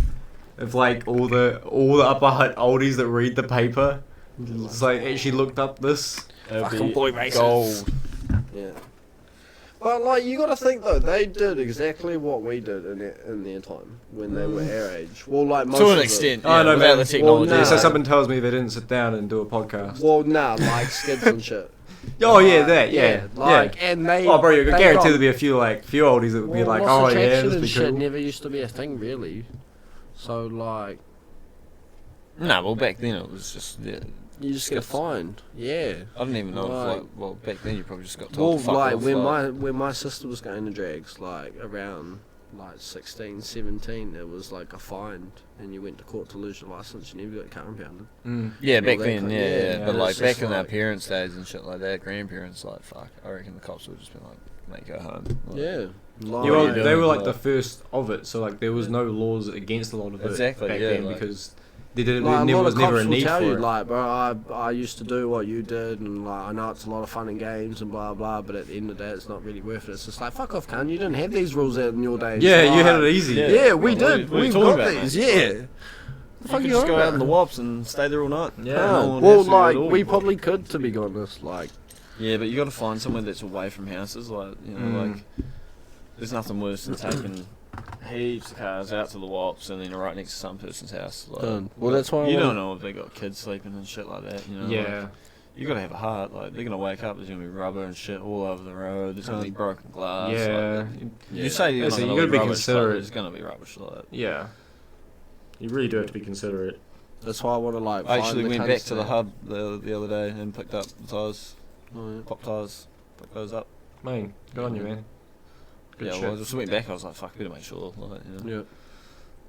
If like all the Upper Hut oldies that read the paper, it's like actually looked up this. It'd Fucking be boy racist. gold. Yeah. But like you gotta think though, they did exactly what we did in their time when they were our age. Well, like most To an of extent, Oh, yeah, no, without man. the technology. Well, Yeah, nah. so something tells me they didn't sit down and do a podcast. Well, nah, like skids and shit. Oh yeah, Like, that yeah, like yeah. and they. Oh, bro, you they guarantee got- there'd be a few oldies that would be like, loss oh yeah, attraction this and be shit cool. never used to be a thing really. So like, No, well back then it was just yeah. you just get fined. Yeah. I didn't even know. Like- If, like, well, back then you probably just got Well, told to fuck like off. when my sister was going to drags, like around like 16, 17, it was like a fine, and you went to court to lose your license. You never got car impounded. yeah, all back that then, kind- yeah, yeah, yeah. yeah, But like it's back just in our like- parents' days and shit like that, grandparents, like fuck, I reckon the cops would just be like, mate, go home. Like, Yeah. Yeah, What are well, you they doing? were like Like- the first of it, so like there was no laws against a lot of it Exactly, back yeah, then like- because there Like, never a lot was of never cops a will need tell for you, it. like, bro, I used to do what you did, and like I know it's a lot of fun and games and blah blah, but at the end of the day, it's not really worth it. It's just like fuck off, cunt. You didn't have these rules out in your days. Yeah, Like, you had it easy. Yeah. Yeah, we What did. are you We've talking got about, these. mate? Yeah. You Fuck could you just on go out about? in the wops and stay there all night. Yeah. No one Well, has to do it like all. we probably could, to be honest. Like, Yeah, but you got to find somewhere that's away from houses. Like you know, Mm. like there's nothing worse than taking heaps of cars out to the wops and then right next to some person's house. Like, done. Well, that's why I you wanna- don't know if they got kids sleeping and shit like that. You know, Yeah. like, you gotta have a heart. Like they're gonna wake up, there's gonna be rubber and shit all over the road. There's gonna be broken glass. Yeah. Like, Yeah. you say you're Yeah, not so you gonna gotta be rubbish, but considerate. There's gonna be rubbish like that. Yeah. You really do have to be considerate. that's why I want to like. I actually find the went back cunts to the that- hub the other day and picked up the tyres, Oh, yeah. pop tyres, picked those up. Man, good on you, man. Good yeah, shit. well, I just went back. I was like, fuck, better make sure. Like, you know, Yeah.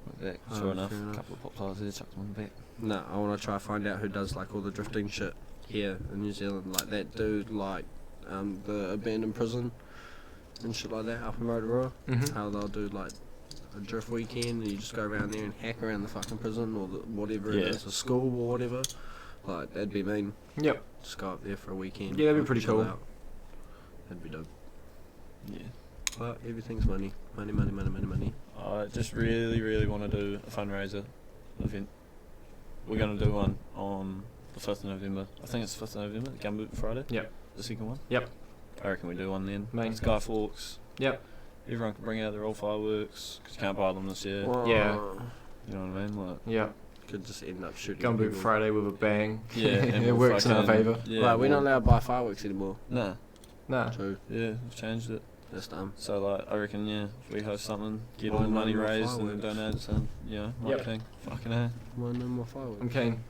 went back. Oh, Sure enough, fair a enough. couple of pop tyres there, chucked them on the back. No, I want to try find out who does like all the drifting shit here in New Zealand. Like that dude, like the abandoned prison and shit like that up in Rotorua. Mhm. How they'll do like a drift weekend and you just go around there and hack around the fucking prison or whatever Yeah. it is, a school or whatever. Like that'd be mean. Yep. Just go up there for a weekend. Yeah, that'd be like, pretty chill cool. out. That'd be dope. Yeah. But everything's money. Money, money, money, money, money. I just really, really want to do a fundraiser event. We're going to do one on the 5th of November. I think it's the 5th of November, the Gumboot Friday. Yep. The second one. Yep. I reckon we do one then. Main. Skyforks. Yep. Everyone can bring out their old fireworks, 'cause you can't buy them this year. Yeah. You know what I mean? Like, Yeah. Could just end up shooting. Gumboot people. Friday with a bang. yeah, and It we'll works in our fucking- favour. Yeah, Like, we're not we'll- allowed to buy fireworks anymore. Nah. Nah. True. Yeah, we've changed it. That's dumb. So like, I reckon yeah, if we host something, get Why all the no money more raised and then fireworks? donate to, you know, Yep. marketing. Fucking hell. Why no more fireworks? I'm keen.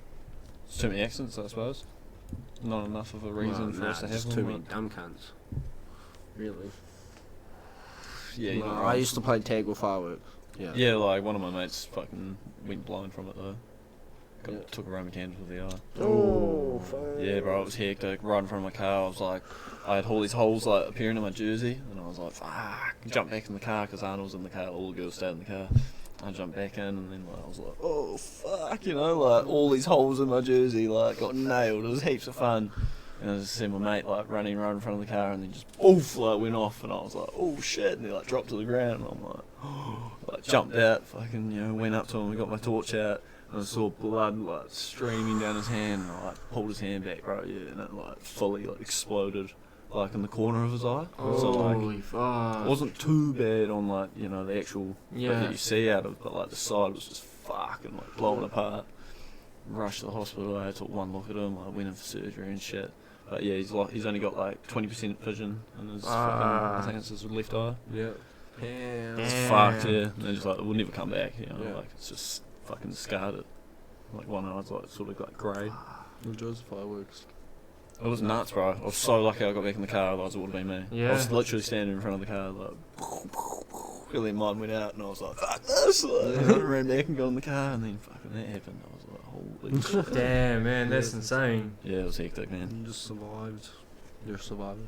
It's too many accidents, I suppose. Not enough of a reason for us to have just them. too many dumb cunts. Really. Yeah, you know, I used to play tag with fireworks. Yeah. Yeah, like one of my mates fucking went blind from it though. Yeah. Took a Roman candle to the eye. Oh, fuck. Yeah, bro, it was hectic. Right in front of my car, I was like, I had all these holes like appearing in my jersey, and I was like, fuck. Jumped back in the car because Arnold was in the car. All the girls stayed in the car. I jumped back in, and then like, I was like, oh fuck, you know, like all these holes in my jersey, like got nailed. It was heaps of fun. And I just see my mate like running right in front of the car, and then just poof, like went off, and I was like, oh shit, and he like dropped to the ground, and I'm like, oh, like jumped out, fucking, you know, went up to him, and got my torch out, and I saw blood like streaming down his hand, and I like pulled his hand back, bro, yeah, and it like fully like exploded, like in the corner of his eye. So like, Holy fuck. it wasn't too bad on like, you know, the actual bit Yeah. that you see out of it, but like the side was just fucking like blowing apart. Rushed to the hospital. I took one look at him. I went in for surgery and shit. But yeah, he's only got like 20% vision in his fucking, I think it's his left eye. Yeah. Damn. It's fucked, yeah. And they're just like, we'll never come back, you know, Yeah. like it's just fucking scarred it. Like one eye's like sort of like grey. Enjoys the fireworks. It was nuts, bro. I was so lucky I got back in the car, otherwise it would have been me. Yeah. I was literally standing in front of the car, like, and then mine went out, and I was like, fuck this! Like, I ran back and got in the car, and then fucking that happened. I was like, holy shit. Damn, man, that's insane. Yeah, it was hectic, man. You just survived. You're a survivor.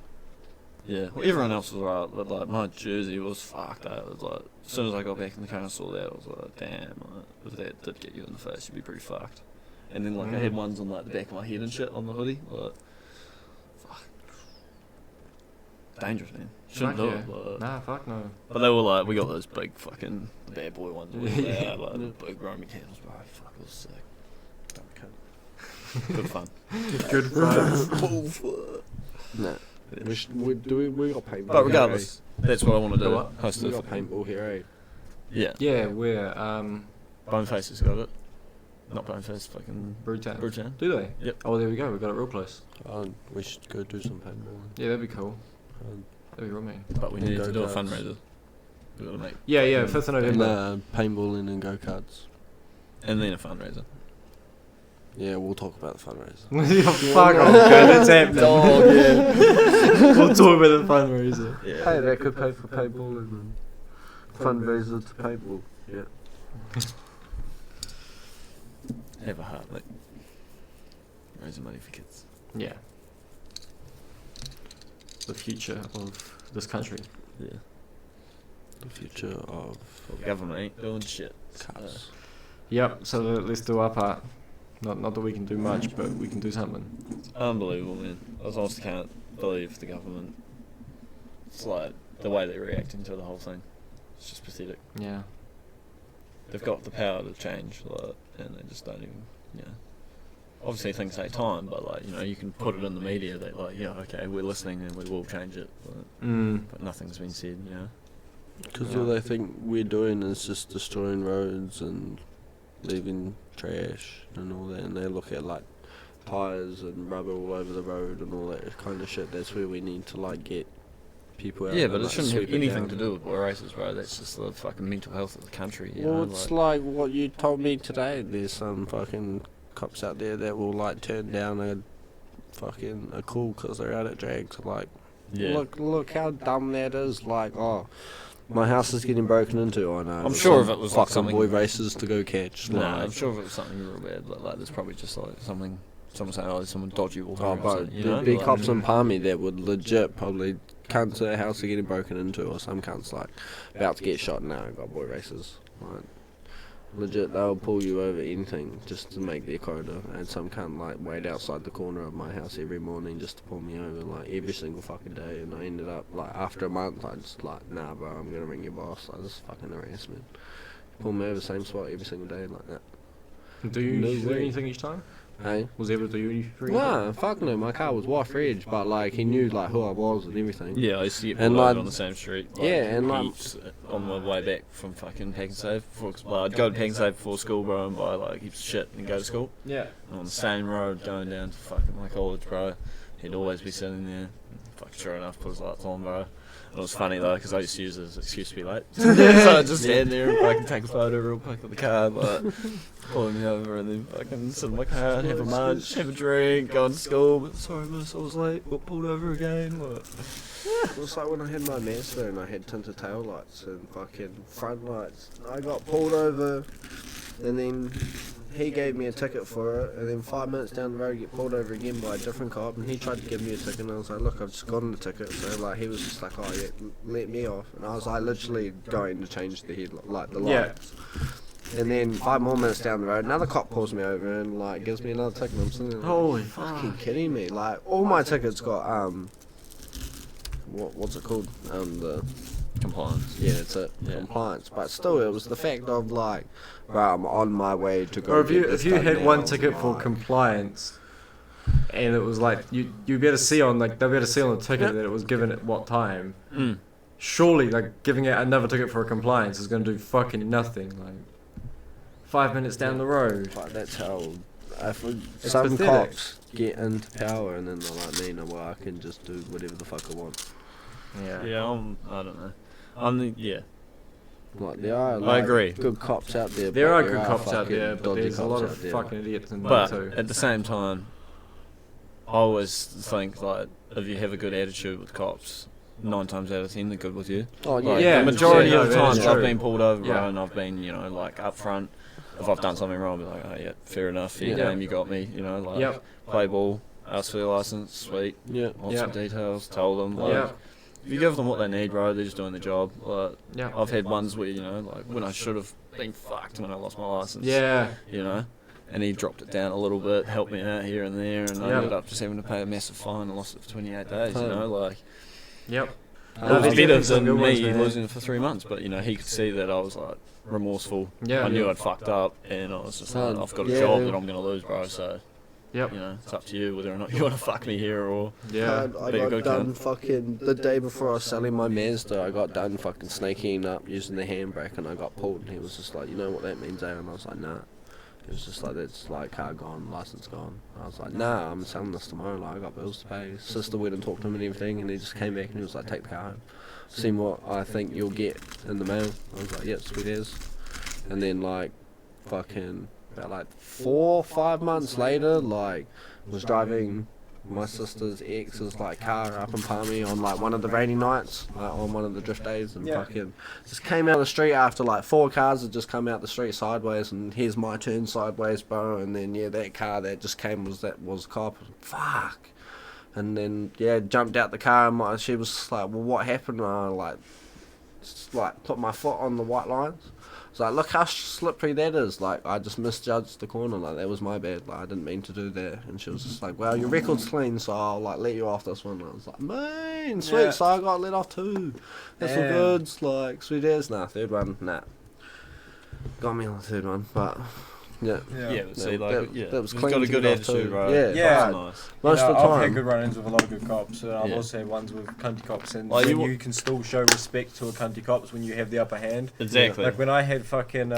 Yeah, well, everyone else was alright, but like my jersey was fucked out. It was like, as soon as I got back in the car and saw that, I was like, damn, like, if that did get you in the face, you'd be pretty fucked. And then like I had ones on like the back of my head and shit on the hoodie, like, fuck, dangerous, man. Shouldn't Fuck do yeah. it. Like, Nah, fuck no. but they were like, we got those big fucking bad boy ones, like the big Roman candles, bro. Fuck, it was sick. Good fun. Good fun. No. Yeah. We got paintball. But regardless, that's what I want to do. What? Host We the got paintball here, eh? Yeah. Yeah, we're Boneface has got it. Not Boneface, fucking Brewtown. Brewtown. Do they? Yep. Oh, there we go. We got it real close. We should go do some paintball. Yeah, that'd be cool. Um, That'd be real mean. But we need to do a Go-karts. fundraiser. We got to make. Yeah, yeah. 5th of November. paintballing and go-karts. And then a fundraiser. Yeah, we'll talk about the fundraiser. Yeah, fuck off, man. It's happening. Dog, yeah. We'll talk about the fundraiser. Yeah. Hey, that could pay for paintballing and fundraiser to paintball. Yeah. Have a heart, like. Raising money for kids. Yeah. The future of this country. Yeah. The future of Well, the government ain't doing shit. cars. Yep. So let's do our part. Not that we can do much, but we can do something. Unbelievable, man. I honestly can't believe the government. It's like the way they're reacting to the whole thing. It's just pathetic. Yeah. They've got the power to change, like, and they just don't even, you know. Obviously things take time, but like, you know, you can put it in the media that like, yeah, okay, we're listening and we will change it, but nothing's been said, you know. Because all they think we're doing is just destroying roads and leaving trash and all that, and they look at like tyres and rubber all over the road and all that kind of shit. That's where we need to like get people out. Yeah, and, but it like, shouldn't have sweep it anything down. to do with boy races, bro. That's just the fucking mental health of the country, you Well, know. it's like what you told me today. There's some fucking cops out there that will like turn down a call because they're out at drags. Like, yeah. look how dumb that is. Like, oh, my house is getting broken into. I know. I'm there's sure some if it was like fucking something- boy races to go catch. No, like, I'm sure if it was something real bad, but like there's probably just like something, someone saying, oh, there's someone dodgy walking Oh, around or but something, you know? there'd be Like, cops in Palmy that would legit probably cunts their house are getting broken into, or some cunts like about to get shot now. Got boy races. Like, legit, they'll pull you over anything just to make their quota. And some cunt like wait outside the corner of my house every morning just to pull me over, like every single fucking day. And I ended up like after a month, I just like, nah, bro, I'm gonna ring your boss. Like, this is fucking harassment. Pull me over same spot every single day like that. Do you No do way. anything each time? Hey. Was he able to do anything? Nah, fuck no. My car was white reg, but like he knew like who I was and everything. Yeah, I used to get And, pulled over like- on the same street. Yeah, and, like- heaps, on my way back from fucking Pack and Save. I'd go to Pack and Save before school, bro, and buy like heaps of shit and go to school. Yeah. And on the same road going down to fucking my college, bro, he'd always be sitting there. fucking sure enough, put his lights on, bro. It was funny though, because I used to use it as an excuse to be late. So I just stand there and fucking take a photo real quick of the car, like, pulling me over, and then fucking sit in my car, have a munch, have a drink, go to school. But sorry, miss, I was late. Got pulled over again. Like. It was like when I had my Mazda and I had tinted tail lights and fucking front lights. I got pulled over, and then he gave me a ticket for it, and then 5 minutes down the road I get pulled over again by a different cop, and he tried to give me a ticket, and I was like, look, I've just gotten the ticket. So like he was just like, oh yeah, let me off, and I was like literally going to change the head, like the lights. And then 5 more minutes down the road, another cop pulls me over and like gives me another ticket. And I'm sitting there like, Holy fucking kidding me! Like all my tickets got what's it called? The Compliance. yeah, that's it. Yeah. Compliance. But still, it was the fact of like, right, I'm on my way to go. Or get if you done had now, one I was ticket for like, compliance, and it was like you be able to see on like they'll be able to see on the ticket that it was given at what time. Surely, like giving out another ticket for a compliance is going to do fucking nothing. Like 5 minutes down the road. Like that's how. Some pathetic. cops get into power and then they're like, me, no, well, I can just do whatever the fuck I want. Yeah. Yeah, I don't know. Yeah. Like there are, I like, agree. good cops out there. There but are good cops out fucking there, but dodgy there's a cops lot out of there. fucking idiots in there But too. at the same time, I always think like if you have a good attitude with cops, 9 times out of 10 they're good with you. Oh yeah, Like, Yeah, the majority yeah, of the that is times I've true. been pulled over, Yeah. bro, and I've been, like up front. If I've done something wrong, I'll be like, oh yeah, fair enough, fair Yeah. game, you got me, like Yep. play ball, ask for your license, sweet, Yeah. want Yeah. some details, tell them. Like, Yeah. if you give them what they need, bro, they're just doing the job. Like, Yeah. I've had ones where, like when I should have been fucked when I lost my license. Yeah. And he dropped it down a little bit, helped me out here and there, and I Yeah. ended up just having to pay a massive fine and lost it for 28 days, like. Yep. It was there's better definitely some than good ones, me man. losing it for 3 months, but he could see that I was like remorseful. Yeah. I knew I'd fucked up, and I was just like, I've got a Yeah. job that I'm gonna lose, bro. So Yep. it's up to you whether or not you want to fuck me here or. Yeah. I Be a got good done cunt. fucking the day before I was selling my Mazda. I got done fucking sneaking up using the handbrake, and I got pulled. And he was just like, you know what that means, eh? And I was like, nah. He was just like, that's like car gone, license gone. I was like, nah, I'm selling this tomorrow. Like I got bills to pay. His sister went and talked to him and everything, and he just came back and he was like, take the car home. See what I think you'll get in the mail. I was like, yep, sweet as. And then like, fucking about like 4 or 5 months later, like was driving my sister's ex's like car up in Palmy on like one of the rainy nights, like on one of the drift days, and fucking just came out the street after like 4 cars had just come out the street sideways, and here's my turn sideways, bro. And then that car that just came was a cop. Fuck. And then jumped out the car, and she was just like, well, what happened? And I just put my foot on the white lines. It's like, look how slippery that is. Like, I just misjudged the corner. Like, that was my bad. Like, I didn't mean to do that. And she was just like, well, your record's clean, so I'll let you off this one. And I was like, man, sweet. Yeah. So I got let off too. That's all Damn. good. Like, sweet as. Nah, third one, nah. Got me on the third one, but yeah. Yeah, but see, That- like, that- yeah, that was he's clean got a to good get off attitude, too. bro. Yeah, Yeah. That's nice. Most of the I've had time. good run-ins with a lot of good cops, and I've Yeah. also had ones with cunty cops, and Like, when you- you can still show respect to a cunty cops when you have the upper hand. Exactly. Like when I had fucking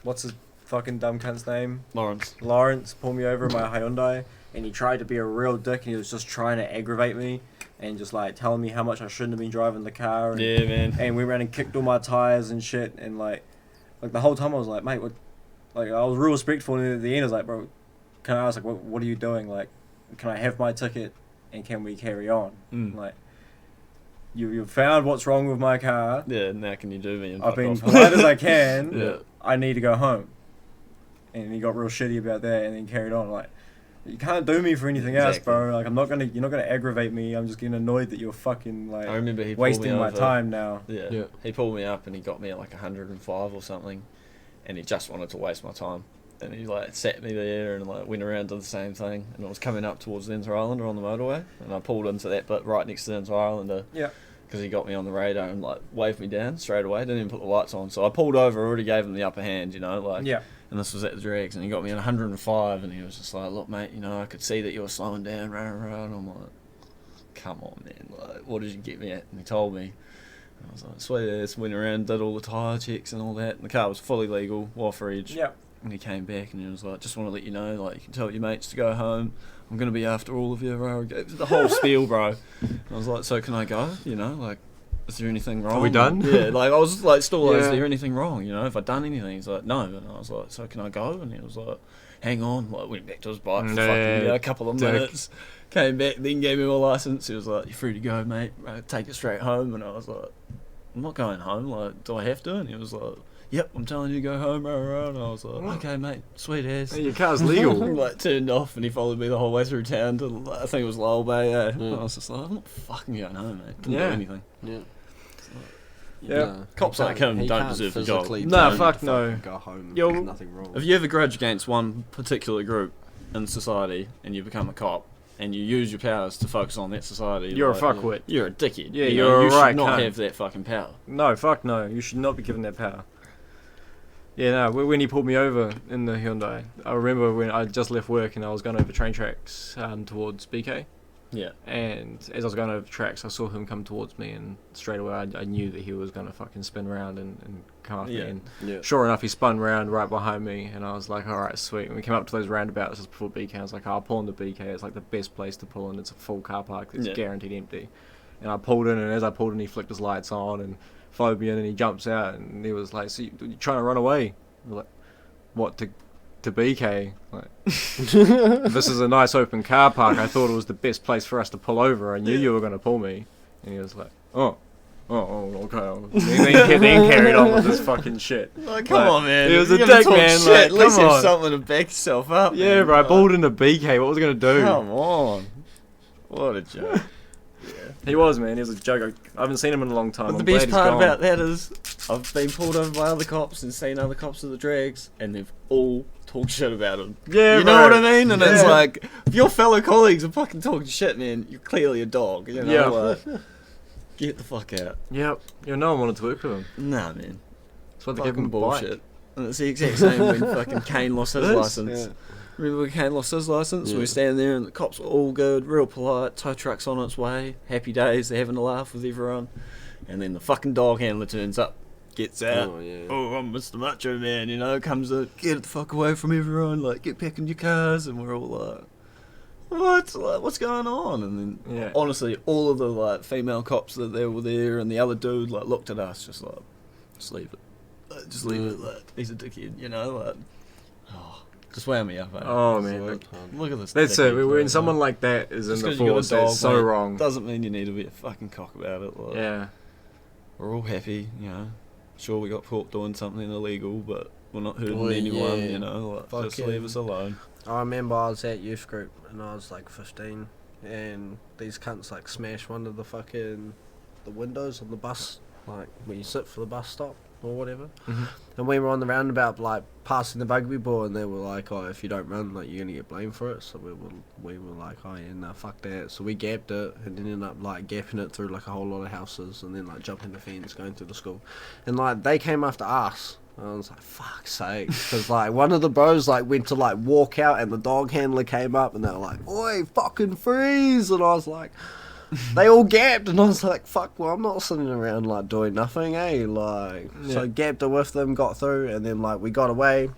what's his fucking dumb cunt's name? Lawrence pull me over in my Hyundai, and he tried to be a real dick, and he was just trying to aggravate me, and just like telling me how much I shouldn't have been driving the car. And, Yeah, man. and we ran and kicked all my tires and shit, and like the whole time I was like, mate, what? Like I was real respectful, and at the end I was like, bro, can I ask, like, what are you doing? Like, can I have my ticket, and can we carry on? Like, you've found what's wrong with my car. Yeah, now can you do me? And I've fuck been off. polite as I can. Yeah. I need to go home. And he got real shitty about that, and then carried on. Like, you can't do me for anything else, Exactly. bro. Like, you're not gonna aggravate me. I'm just getting annoyed that you're fucking like I remember he pulled me wasting my over. time now. Yeah. Yeah. He pulled me up and he got me at like 105 or something, and he just wanted to waste my time. And he like sat me there and like went around to the same thing, and I was coming up towards the Inter Islander on the motorway, and I pulled into that bit right next to the Inter Islander. Yeah. Because he got me on the radar and like waved me down straight away. Didn't even put the lights on, so I pulled over. Already gave him the upper hand, like. Yeah. And this was at the drags, and he got me at 105, and he was just like, "Look, mate, I could see that you were slowing down, and I'm like, "Come on, man! Like, what did you get me at?" And he told me. And I was like, "Sweet ass." Went around, did all the tyre checks and all that. And the car was fully legal, Woffridge. Yeah. And he came back and he was like, just want to let you know, like, you can tell your mates to go home. I'm going to be after all of you. The whole spiel, bro. And I was like, so can I go? You know, like, is there anything wrong? Are we done? Yeah, like, I was like, still like, is Yeah. there anything wrong? You know, have I done anything? He's like, no. And I was like, so can I go? And he was like, hang on. Like, went back to his bike for fucking, a couple of dick. minutes. Came back, then gave me my license. He was like, you're free to go, mate. Take it straight home. And I was like, I'm not going home. Like, do I have to? And he was like, yep, I'm telling you to go home, bro. And I was like, okay, mate, sweet ass. Hey, your car's legal. Like, turned off and he followed me the whole way through town to, I think it was Lowell Bay, I was just like, I'm not fucking going home, mate. Didn't do anything. Yeah. Yeah. No, Cops he like can't- him he don't can't deserve the job. physically Nah, tell you fuck to no. fucking Go home. Yo, There's nothing wrong. If you have a grudge against one particular group in society and you become a cop and you use your powers to focus on that society, You're a like, fuckwit. You're a dickhead. Yeah, you you're know, a you right should not cunt. have that fucking power. No, fuck no. You should not be given that power. Yeah, no, when he pulled me over in the Hyundai, I remember when I just left work and I was going over train tracks towards BK. Yeah. And as I was going over the tracks, I saw him come towards me, and straight away I knew that he was going to fucking spin around and come after me. And Yeah. sure enough, he spun round right behind me, and I was like, all right, sweet. When we came up to those roundabouts just before BK, I was like, I'll pull into BK. It's like the best place to pull in. It's a full car park. It's guaranteed empty. And I pulled in, and as I pulled in, he flicked his lights on and followed me in, and he jumps out, and he was like, so you're trying to run away? I was like, what, to BK? Like, this is a nice open car park. I thought it was the best place for us to pull over. I knew you were going to pull me. And he was like, oh, okay. And then carried on with this fucking shit. Like, come Like, on, man. he was If a you're gonna dick, talk man, Shit, like, at least come have on. something to back yourself up. Yeah, man. bro, I pulled into BK. What was I going to do? Come on. What a joke. He was, man. He was a joke. I haven't seen him in a long time. But the I'm glad best he's part gone. about that is I've been pulled over by other cops and seen other cops at the drags, and they've all talked shit about him. Yeah, You know what I bro. mean? And it's Yeah. like, if your fellow colleagues are fucking talking shit, man, you're clearly a dog. You know, Yeah. like, get the fuck out. Yep. Yeah, no one wanted to work with him. Nah, man. That's why they gave him Fucking a bike. bullshit. And it's the exact same when fucking Kane lost his It is, license. Remember when Kane lost his license? We were standing there and the cops were all good, real polite, tow truck's on its way, happy days, they're having a laugh with everyone. And then the fucking dog handler turns up, gets out. Oh, yeah. Oh, I'm Mr. Macho Man, you know, comes in, get the fuck away from everyone, like, get back in your cars, and we're all like, what? Like, what's going on? And then, Yeah. honestly, all of the, like, female cops that they were there, and the other dude, like, looked at us, just like, just leave it. Like, just leave it, like, he's a dickhead, you know, like, oh, just wound me up, eh? Oh, It's man. like, look at this. That's it. dickhead, When like, someone like that is in just the 'cause you got a force, dog, that's so mate, wrong. Doesn't mean you need to be a fucking cock about it. Like, Yeah. we're all happy, you know. Sure, we got caught doing something illegal, but we're not hurting Well, anyone, yeah. you know. Like, just Fucking- leave us alone. I remember I was at youth group and I was like 15, and these cunts like smashed one of the windows on the bus, like where you sit for the bus stop or whatever. Mhm. And we were on the roundabout, like passing the buggy ball, and they were like, "Oh, if you don't run, like you're gonna get blamed for it." So we were like, "Oh yeah, nah, fuck that." So we gapped it and then ended up like gapping it through like a whole lot of houses, and then like jumping the fence, going through the school, and like they came after us. I was like, fuck's sake. Because, like, one of the bros, like, went to, like, walk out, and the dog handler came up, and they were like, oi, fucking freeze. And I was like, they all gapped, and I was like, fuck, well, I'm not sitting around, like, doing nothing, eh? Like, so I gapped it with them, got through, and then, like, we got away,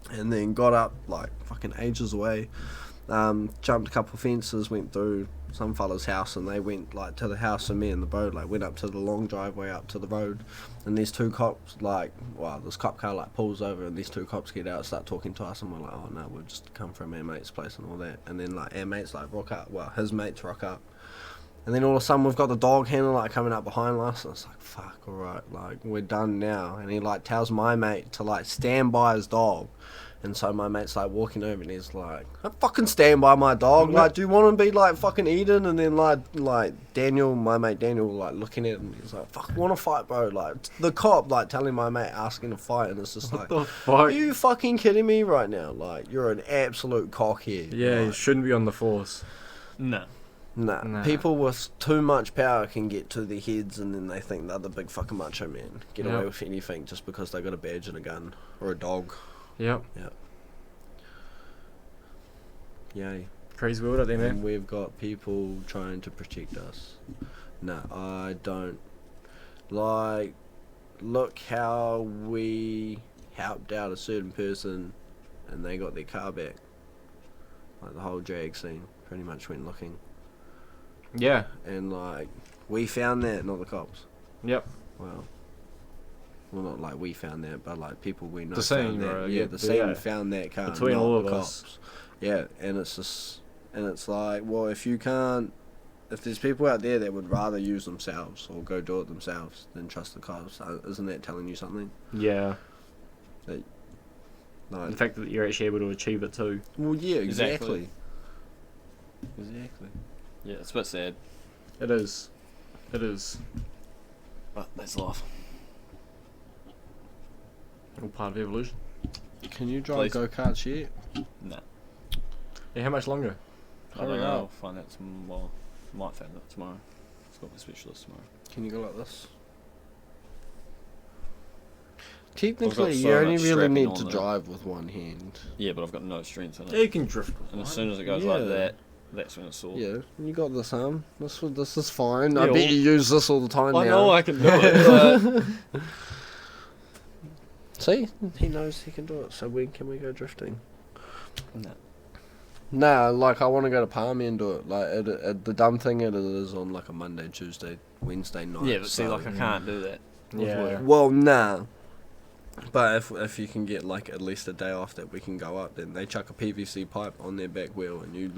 and then got up, like, fucking ages away. Jumped a couple fences, went through some fella's house, and they went like to the house, and me and the bro like went up to the long driveway up to the road, and these two cops this cop car like pulls over, and these two cops get out, start talking to us, and we're like, oh no, we've just come from our mate's place and all that. And then like our mates like rock up, his mates rock up, and then all of a sudden we've got the dog handler like coming up behind us, and it's like, fuck, alright, like we're done now. And he like tells my mate to like stand by his dog. And so my mate's like walking over, and he's like, I fucking stand by my dog. Like, do you want to be like fucking Eden? And then like Daniel, my mate Daniel, like looking at him, he's like, fuck, want to fight, bro? Like the cop like telling my mate asking to fight, and it's just like, The are fuck? you fucking kidding me right now? Like, you're an absolute cockhead. Yeah, you Like, shouldn't be on the force. No. nah. People with too much power can get to their heads, and then they think they're the big fucking macho man. Get away Yep. with anything just because they got a badge and a gun or a dog. Yep. Yay. Crazy world out there, man. And we've got people trying to protect us. No, I don't. Like, look how we helped out a certain person and they got their car back. Like the whole drag scene pretty much went looking. Yeah. And like we found that, not the cops. Yep. Well, not like we found that, but like people we know The found scene, that. right, Yeah, yeah, the scene yeah. found that car. Between not all the of cops. us. Yeah, and it's just, and it's like, well, if there's people out there that would rather use themselves or go do it themselves than trust the cops, isn't that telling you something? Yeah. Like, The fact that you're actually able to achieve it too. well, yeah, Exactly. exactly. Yeah, it's a bit sad, It is. It is. but that's life. All part of evolution. Can you drive Please. go-karts yet? Nah, Yeah, how much longer? I don't Hurry know. up. I'll find out tomorrow. Might find out tomorrow. It's got my specialist tomorrow. Can you go like this? I've Technically, got so you only much really strapping need on to there. drive with one hand. Yeah, but I've got no strength in it. Yeah, you can drift. And as soon as it goes Yeah. like that, that's when it's sore. Yeah, you got this arm. This is fine. Yeah, I bet well- you use this all the time I now. know I can do it. But See, he knows he can do it. So when can we go drifting? nah. Nah, like I want to go to Palmy and do it. Like the dumb thing it is on like a Monday, Tuesday, Wednesday night. Yeah, but see, so- like I can't do that. with Yeah. work. Well, nah. But if you can get like at least a day off that we can go up, then they chuck a PVC pipe on their back wheel and you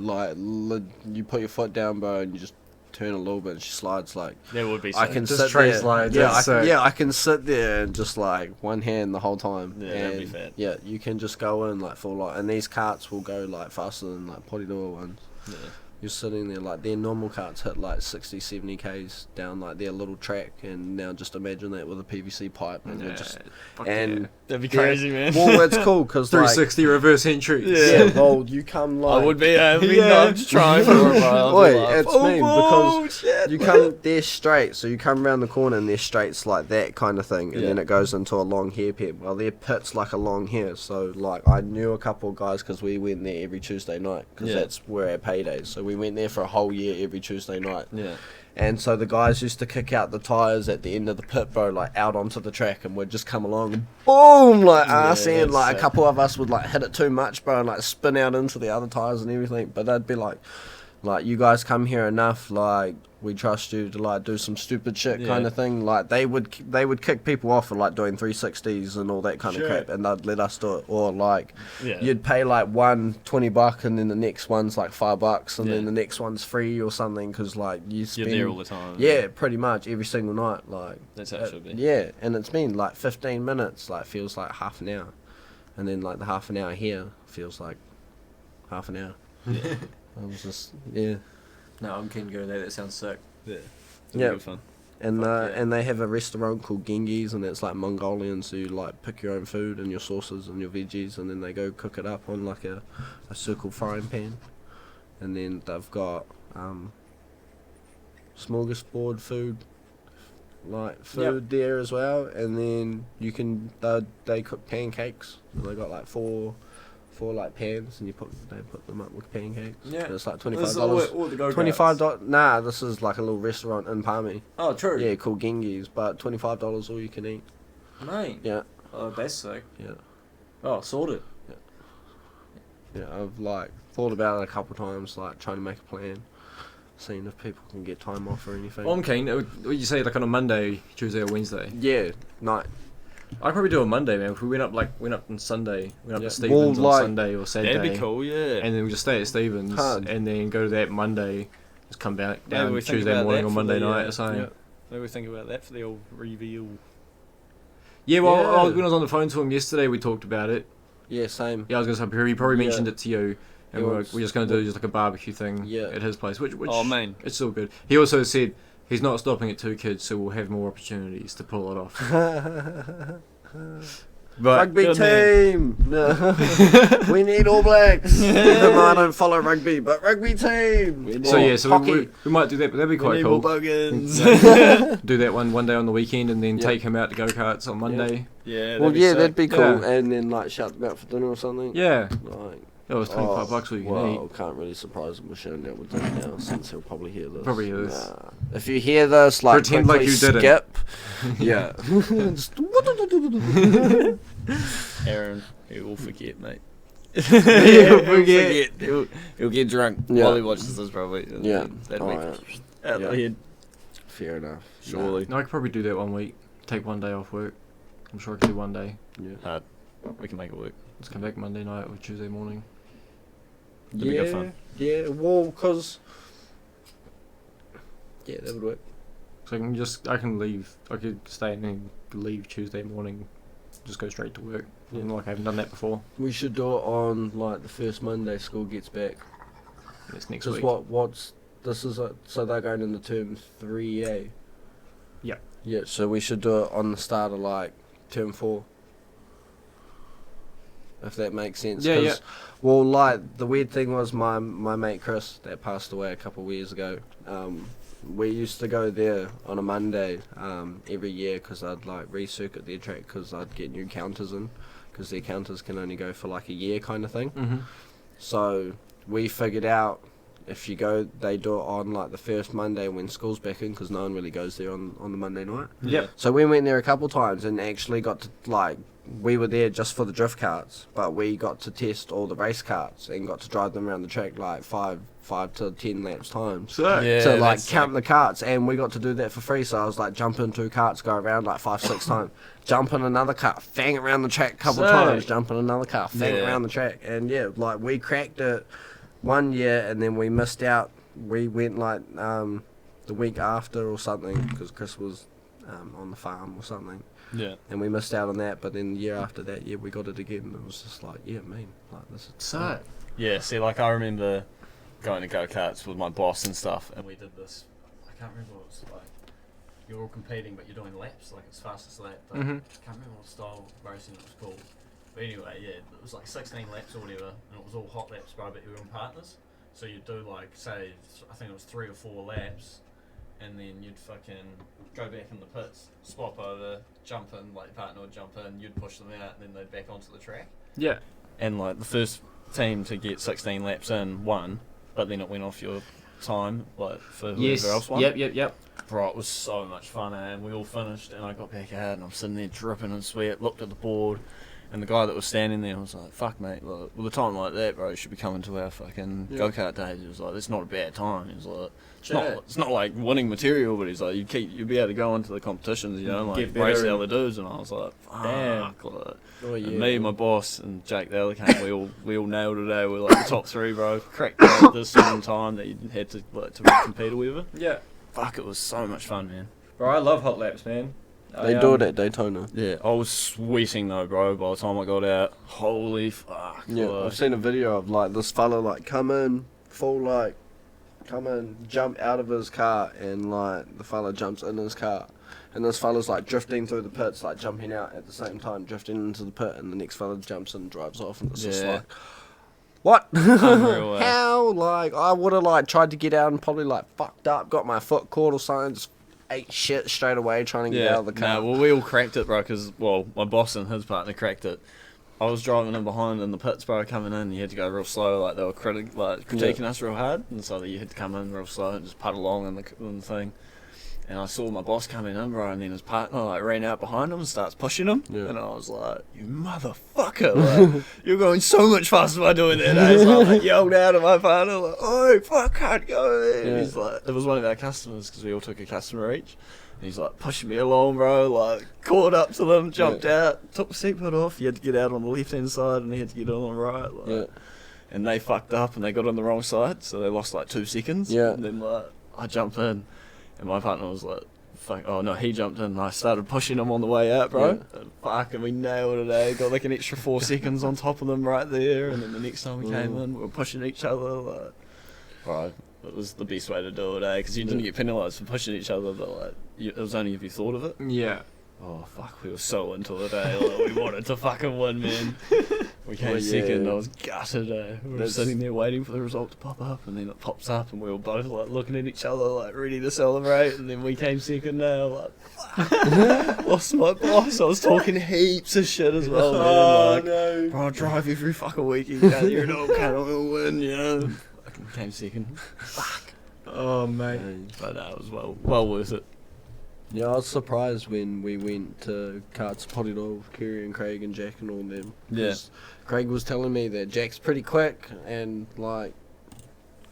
you put your foot down, bro, and you just turn a little bit and she slides like. There would be. I Sick. can Just sit tray there. slides, Yeah, that's I, sick. yeah, I can sit there and just like one hand the whole time. Yeah, and that'd be fat. Yeah, you can just go in like full lot, and these carts will go like faster than like Porirua ones. Yeah. You're sitting there like their normal carts hit like 60, 70 k's down like their little track, and now just imagine that with a PVC pipe, and you're just fuck and yeah. That'd be yeah, crazy, man. Well, it's cool because like 360 reverse entry. Yeah. well, you come like I would be. I'd be Yeah. nuts trying for it, bro. Oi, I'd be like, it's "Oh, mean because bullshit." you come, they're straight, so you come around the corner and they're straights like that kind of thing, and Yeah. then it goes into a long hair pit. Well, their pit's like a long hair, so like I knew a couple of guys because we went there every Tuesday night because Yeah. that's where our paydays. So we went there for a whole year every Tuesday night, Yeah. and so the guys used to kick out the tires at the end of the pit, bro, like out onto the track, and we'd just come along and boom, like Yeah, arse and that's like sick. a couple of us would like hit it too much, bro, and like spin out into the other tires and everything. But they'd be like you guys come here enough, like we trust you to like do some stupid shit Yeah. kind of thing. Like they would kick people off for like doing 360s and all that kind Sure. of crap, and they'd let us do it. Or like Yeah. you'd pay like one $20 and then the next one's like $5 and then Yeah. the next one's free or something because like you spend You're there all the time. yeah, pretty much every single night. Like That's how it should be. yeah, and it's been like 15 minutes. Like feels like half an hour, and then like the half an hour here feels like half an hour. Yeah. I was just yeah. No, I'm keen to go to that. That sounds sick. Yeah. Yeah. Good fun. And Fuck yeah. and they have a restaurant called Genghis, and it's like Mongolian, so you like pick your own food and your sauces and your veggies, and then they go cook it up on like a circle frying pan, and then they've got smorgasbord food, like food there as well, and then you can they cook pancakes. So they got like four like pans, and they put them up with pancakes. Yeah. And it's like This is $25. all the go-karts. $25. Nah, this is like a little restaurant in Palmy. Oh, true. Yeah, called Genghis, but $25 all you can eat. Mate. Yeah, Oh, that's sick. yeah, Oh, sorted. yeah. I've like thought about it a couple times, like trying to make a plan, seeing if people can get time off or anything. Well, I'm keen. Would you say like on a Monday, Tuesday, or Wednesday? Yeah, night. I'd probably do a Monday, man. If we went up on Sunday, went up Yeah. to Stevens Well, on like- Sunday or Saturday. That'd be cool, yeah. And then we just stay at Stevens, Hard. and then go to that Monday, just come back Maybe down we think Tuesday about morning that or for Monday the, night or something. yeah. Maybe we think about that for the old reveal. Yeah, well, Yeah. when I was on the phone to him yesterday, we talked about it. Yeah, same. Yeah, I was going to say, he probably Yeah. mentioned it to you, and It we're was- just going to do just like a barbecue thing Yeah. at his place, which Oh, man. it's still good. He also said he's not stopping at 2 kids, so we'll have more opportunities to pull it off. But Rugby good team! No. We need All Blacks! Even though I don't follow rugby, but rugby team! so Or yeah, so hockey. we might do that, but that'd be quite cool. Buggins. Do that one day on the weekend, and then Yeah. take him out to go karts on Monday. Yeah, Well, yeah, that'd be cool. Yeah. And then like shout them out for dinner or something. Yeah, Like, that was $25 all you can well, eat. can't really surprise him with shouting out with dinner now since he'll probably hear this. Probably hear this. Nah, If you hear this, like, Pretend like quickly you didn't. skip. Yeah. Just- Aaron, he will forget, mate. He'll forget. He'll get drunk Yeah. while he watches this, probably. Yeah. That'll be Alright. out Yeah. the head, Fair enough. surely. No, I could probably do that 1 week. Take 1 day off work. I'm sure I could do 1 day. Yeah. We can make it work. Let's come back Monday night or Tuesday morning. It'd be good fun. Yeah, well, because... Yeah, that would work. So I can leave. I could stay and then leave Tuesday morning. Just go straight to work. Yeah. Like I haven't done that before. We should do it on, like, the first Monday school gets back. That's next Because week. this is so they're going into term 3A. Yeah. Yeah, so we should do it on the start of, like, term 4. If that makes sense. Yeah, 'Cause, yeah. Well, like, the weird thing was my mate Chris, that passed away a couple of years ago, we used to go there on a Monday every year because I'd, like, recircuit their track because I'd get new counters in because their counters can only go for, like, a year kind of thing. Mm-hmm. So we figured out if you go, they do it on, like, the first Monday when school's back in because no one really goes there on the Monday night. Yep. So we went there a couple times and actually got to, like, we were there just for the drift carts, but we got to test all the race carts and got to drive them around the track like 5 to 10 laps times. So Yeah, To, like, that's count the carts, and we got to do that for free. So I was like, jump in 2 carts, go around like 5-6 times, jump in another cart, fang around the track a couple Sick. times, jump in another car, fang Yeah. around the track, and yeah, like, we cracked it 1 year and then we missed out. We went like the week after or something because Chris was on the farm or something. Yeah. And we missed out on that, but then the year after that, yeah, we got it again. And it was just like, yeah, like, this is So Yeah, see, like, I remember going to go-karts with my boss and stuff, and we did this, I can't remember what it was like, you're all competing, but you're doing laps, like, it's fastest lap, but Mhm. I can't remember what style racing it was called. But anyway, yeah, it was like 16 laps or whatever, and it was all hot laps, bro, but you were in partners. So you'd do, like, say, I think it was 3 or 4 laps, and then you'd fucking go back in the pits, swap over, jump in, like, your partner would jump in, you'd push them out, and then they'd back onto the track. yeah. And, like, the first team to get 16 laps in won, but then it went off your time, like, for whoever Yes. else won. Yep. Bro, it was so much fun, and we all finished, and I got back out, and I'm sitting there dripping in sweat, looked at the board, and the guy that was standing there was like, fuck, mate, like, with a time like that, bro, you should be coming to our fucking go-kart days. He was like, that's not a bad time. He was like, it's not like winning material, but he's like, you'd be able to go into the competitions, you know, Get like, better race the and- other dudes, and I was like, fuck, Damn. like, Oh, yeah. and me, my boss, and Jake the other cat, we all nailed it. We were like the top 3, bro. Cracked out the certain time that you had to, like, to compete or whatever. Yeah. Fuck, it was so much fun, man. Bro, I love hot laps, man. They do it at Daytona. Yeah, I was sweating though, bro. By the time I got out, holy fuck. Yeah, like, I've seen a video of, like, this fella, like, come in, jump out of his car, and, like, the fella jumps in his car. And this fella's, like, drifting through the pits, like, jumping out at the same time, drifting into the pit, and the next fella jumps in and drives off, and it's just Yeah. like, what? Unreal, How? Like, I would have, like, tried to get out and probably, like, fucked up, got my foot caught or something, just ate shit straight away trying to get out of the car. Well, we all cracked it, bro, because, well, my boss and his partner cracked it. I was driving in behind in the pits, bro, coming in, you had to go real slow, like, they were critiquing us real hard, and so you had to come in real slow and just putt along in the thing. And I saw my boss coming in, bro, and then his partner, like, ran out behind him and starts pushing him. Yeah. And I was like, you motherfucker, like, you're going so much faster by doing that, eh? So I, like, yelled out at my partner, like, oh, fuck, can't go there. Yeah. And he's like, it was one of our customers, because we all took a customer each. And he's like, pushing me along, bro, like, caught up to them, jumped out, took the seatbelt off. You had to get out on the left-hand side, and he had to get on the right, like. Yeah. And they fucked up, and they got on the wrong side, so they lost, like, 2 seconds. Yeah. And then, like, I jumped in. And my partner was like, fuck, oh no, he jumped in and I started pushing him on the way out, bro. Yeah. And fuck, and we nailed it, eh? Got like an extra 4 seconds on top of them right there. And then the next time we came in, we were pushing each other, like, bro, it was the best way to do it, eh? Because you didn't get penalised for pushing each other, but like, it was only if you thought of it. Yeah. Oh fuck, we were so into it, eh? Like, we wanted to fucking win, man. We came Oh, yeah. second, I was gutted, eh? We were That's- sitting there waiting for the result to pop up, and then it pops up, and we were both like looking at each other, like ready to celebrate, and then we came second now, like, fuck. Lost my boss, I was talking heaps of shit as well, man. Like, no. bro, I drive every fucking weekend, you're an old cunt, I'll win, you know? Fucking came second. Fuck. Oh, mate. But it was well worth it. Yeah, I was surprised when we went to Carts Potidor with Kerry and Craig and Jack and all them. Yeah. 'Cause Craig was telling me that Jack's pretty quick, and like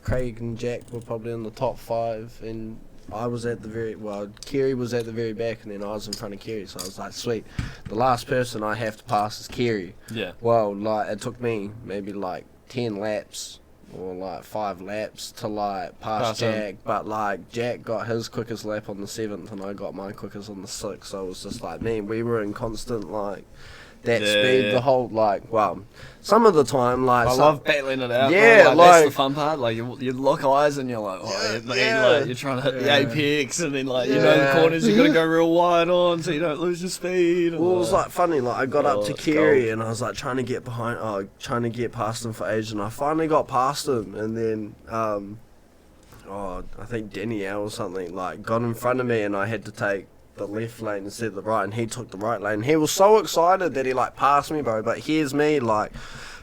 Craig and Jack were probably in the top 5, and I was at the Kerry was at the very back, and then I was in front of Kerry, so I was like, sweet, the last person I have to pass is Kerry. Yeah. Well, like, it took me maybe like 10 laps or like 5 laps to like pass Jack, but like Jack got his quickest lap on the 7th and I got my quickest on the 6th, so it was just like, man, we were in constant like that speed the whole, like, well, some of the time, like, I love battling it out. Yeah, bro. like that's the fun part. Like you lock eyes and you're like, oh, man, like you're trying to hit the apex, and then like you know the corners you got to go real wide on so you don't lose your speed. Well, it was like funny. Like I got up to it's Kerry gold. and I was like trying to get trying to get past him for ages, and I finally got past him, and then I think Danielle or something like got in front of me, and I had to take the left lane instead of the right, and he took the right lane. He was so excited that he like passed me, bro, but here's me like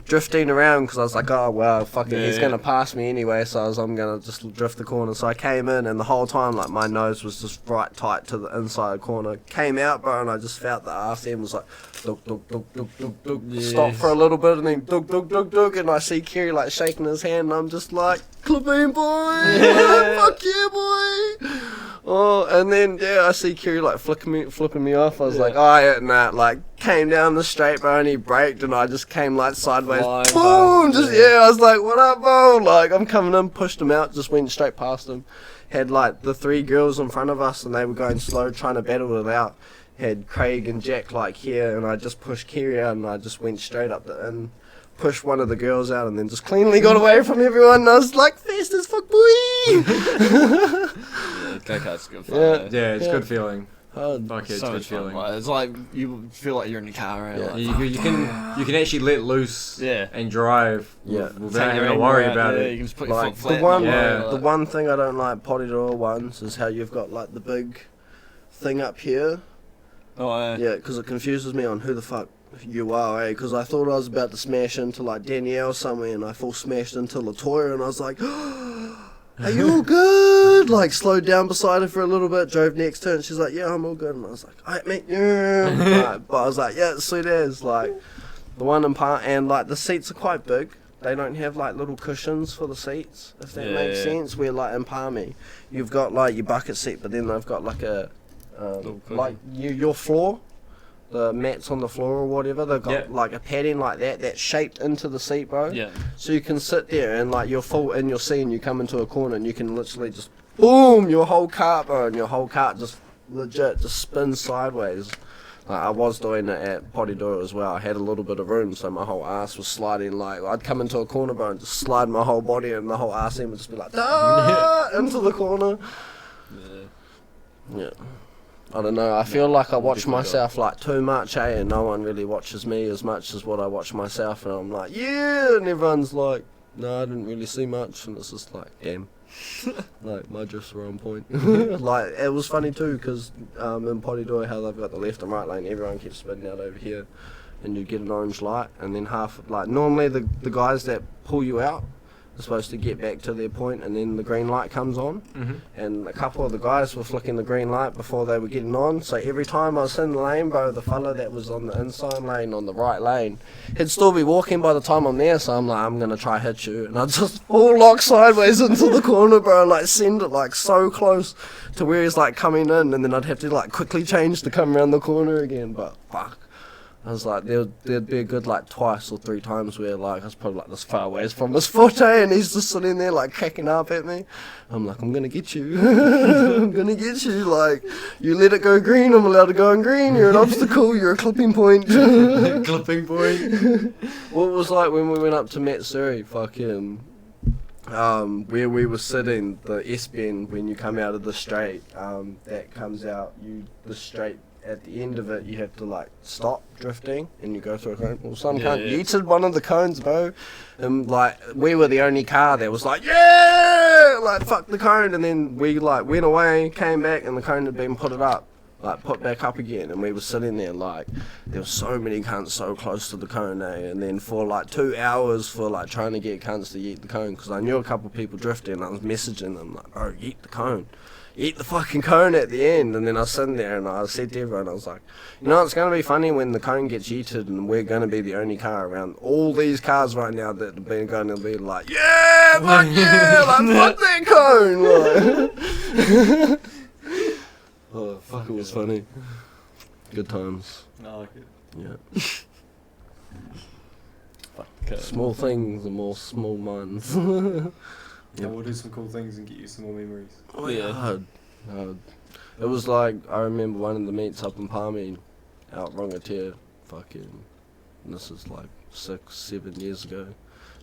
drifting around because I was like, oh well, fuck it, he's gonna pass me anyway, so I'm gonna just drift the corner. So I came in, and the whole time like my nose was just right tight to the inside corner. Came out, bro, and I just felt the arse end was like duk duk duk duk duk duk. Stop for a little bit, and then duk duk duk duk, and I see Kerry like shaking his hand, and I'm just like, Clipping boy, fuck yeah, boy. Oh, and then I see Kerry like flipping me off. I was like, oh yeah, nah. Like came down the straight, bro, and he braked, and I just came like sideways, boom. Just I was like, what up, bro? Like I'm coming in, pushed him out, just went straight past him. Had like the 3 girls in front of us, and they were going slow, trying to battle it out. Had Craig and Jack like here, and I just pushed Kerry out, and I just went straight up the in. Pushed one of the girls out and then just cleanly got away from everyone, and I was like, fast as fuck, boy. Go-kart's good fun. Yeah, it's good feeling. Fuck yeah, it's So good much fun. feeling. Like, it's like you feel like you're in your car, right? Like, You can actually let loose and drive without take having your to anger worry out about there, it. You can just put Like your foot flat. the one thing I don't like Potidor ones is how you've got like the big thing up here. Oh Yeah, because it confuses me on who the fuck you are, because I thought I was about to smash into like Danielle somewhere, and I full smashed into Latoya, and I was like, are you all good? Like slowed down beside her for a little bit, drove next to her, and she's like, yeah, I'm all good, and I was like, alright mate, yeah. But I was like, yeah, it's sweet as, like the one in part, and like the seats are quite big. They don't have like little cushions for the seats, if that makes sense. Where like in Palmy, you've got like your bucket seat, but then they've got like a like your floor. The mats on the floor or whatever, they've got like a padding like that's shaped into the seat, bro. Yeah. So you can sit there and like you're full in your seat, and you come into a corner and you can literally just boom your whole cart, bro, and your whole cart just legit just spins sideways. Like, I was doing it at Potidor as well. I had a little bit of room, so my whole ass was sliding. Like I'd come into a corner, bro, and just slide my whole body, and the whole ass end would just be like into the corner. Yeah. I don't know, I feel like I watch myself like too much, and no one really watches me as much as what I watch myself, and I'm like, yeah, and everyone's like, no, I didn't really see much, and it's just like, damn, like, my drifts were on point. Like, it was funny too, because in Potidor, how they've got the left and right lane, everyone keeps spinning out over here, and you get an orange light, and then normally the guys that pull you out are supposed to get back to their point, and then the green light comes on, and a couple of the guys were flicking the green light before they were getting on, so every time I was in the lane, bro, the fella that was on the inside lane, on the right lane, he'd still be walking by the time I'm there, so I'm like, I'm gonna try hit you, and I just full lock sideways into the corner, bro, like send it like so close to where he's like coming in, and then I'd have to like quickly change to come around the corner again, but fuck. I was like, there'd be a good like 2 or 3 times where like I was probably like this far away from his forte, and he's just sitting there like cracking up at me. I'm like, I'm gonna get you. I'm gonna get you. Like, you let it go green, I'm allowed to go on green. You're an obstacle, you're a clipping point. Clipping point. What was like when we went up to Matsuri, fucking where we were sitting, the S bend when you come out of the straight, that comes out, the straight. At the end of it, you have to like stop drifting, and you go through a cone. Well, some cunt yeeted one of the cones, bro, and like we were the only car that was like, yeah, like fuck the cone, and then we like went away, came back, and the cone had been put it up. like put back up again, and we were sitting there like there were so many cunts so close to the cone, and then for like 2 hours for like trying to get cunts to eat the cone, because I knew a couple of people drifting, and I was messaging them like, bro, eat the cone. Eat the fucking cone at the end. And then I was sitting there and I said to everyone, I was like, you know, it's going to be funny when the cone gets yeeted and we're going to be the only car around. All these cars right now that have been going to be like, yeah, fuck yeah, like, fuck that cone. Like. Oh, fuck, it was funny. Good times. I like it. Yeah. Fuck. Small things and more small minds. Yeah, we'll do some cool things and get you some more memories. Oh, Yeah. hard. It was like, I remember one of the meets up in Palmy, out Rangatea, fucking, and this is like 6-7 years ago.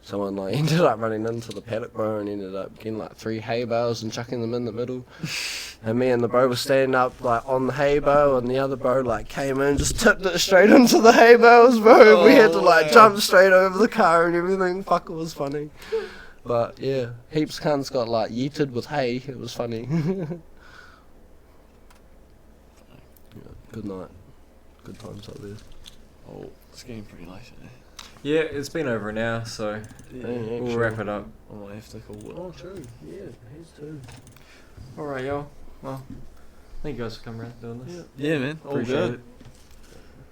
Someone like ended up running into the paddock, bro, and ended up getting like 3 hay bales and chucking them in the middle. And me and the bro were standing up like on the hay bale, and the other bro like came in and just tipped it straight into the hay bales, bro. We had to like jump straight over the car and everything. Fuck, it was funny. But yeah, heaps of cunts got like yeeted with hay. It was funny. Yeah, good night. Good times up there. Oh, it's getting pretty late. Yeah, it's been over an hour, so we'll wrap it up. I might have to call it. Oh, true. Yeah, he's too. Alright, y'all. Well, thank you guys for coming around and doing this. Yeah, man. All Appreciate good. it.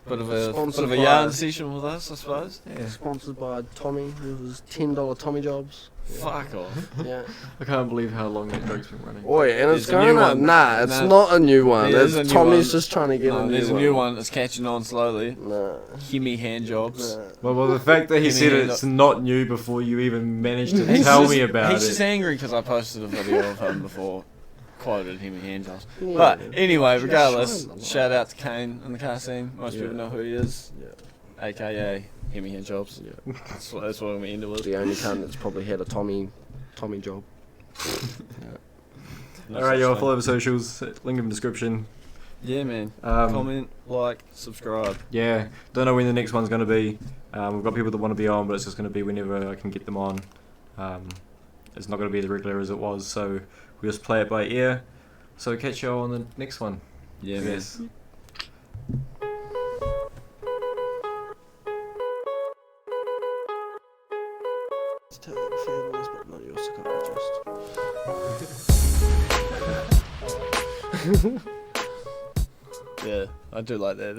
Bit of Sponsored a by- yarn session with us, I suppose. Yeah. Sponsored by Tommy. It was $10 Tommy jobs. Fuck off. Yeah. I can't believe how long that joke's been running. Oh yeah, and it's There's a going new up. one. Nah, it's Nah. not a new one. There is It's a new Tommy's one. just trying to get No, a new there's one. a new one that's catching on slowly. Nah. Hemi hand jobs. Nah. Well, the fact that he Give me said a it's not new before you even managed to He's tell just- me about He's it. just angry because I posted a video of him before. Quoted him in hand jobs. Yeah. But anyway, Just regardless, shine the light. shout out to Kane in the car scene. Most Yeah. people know who he is, Yeah. aka Hemi hand jobs. Yeah. That's what we ended with. The only cunt that's probably had a Tommy job. No Alright, such y'all, thing. follow the socials, link in the description. Yeah, man. Um, Comment, like, subscribe. Yeah, don't know when the next one's going to be. We've got people that want to be on, but it's just going to be whenever I can get them on. It's not going to be as regular as it was, so we just play it by ear. So catch y'all on the next one. Yeah, man. Yes. Families, but not your psychiatrist. Yeah, I do like that.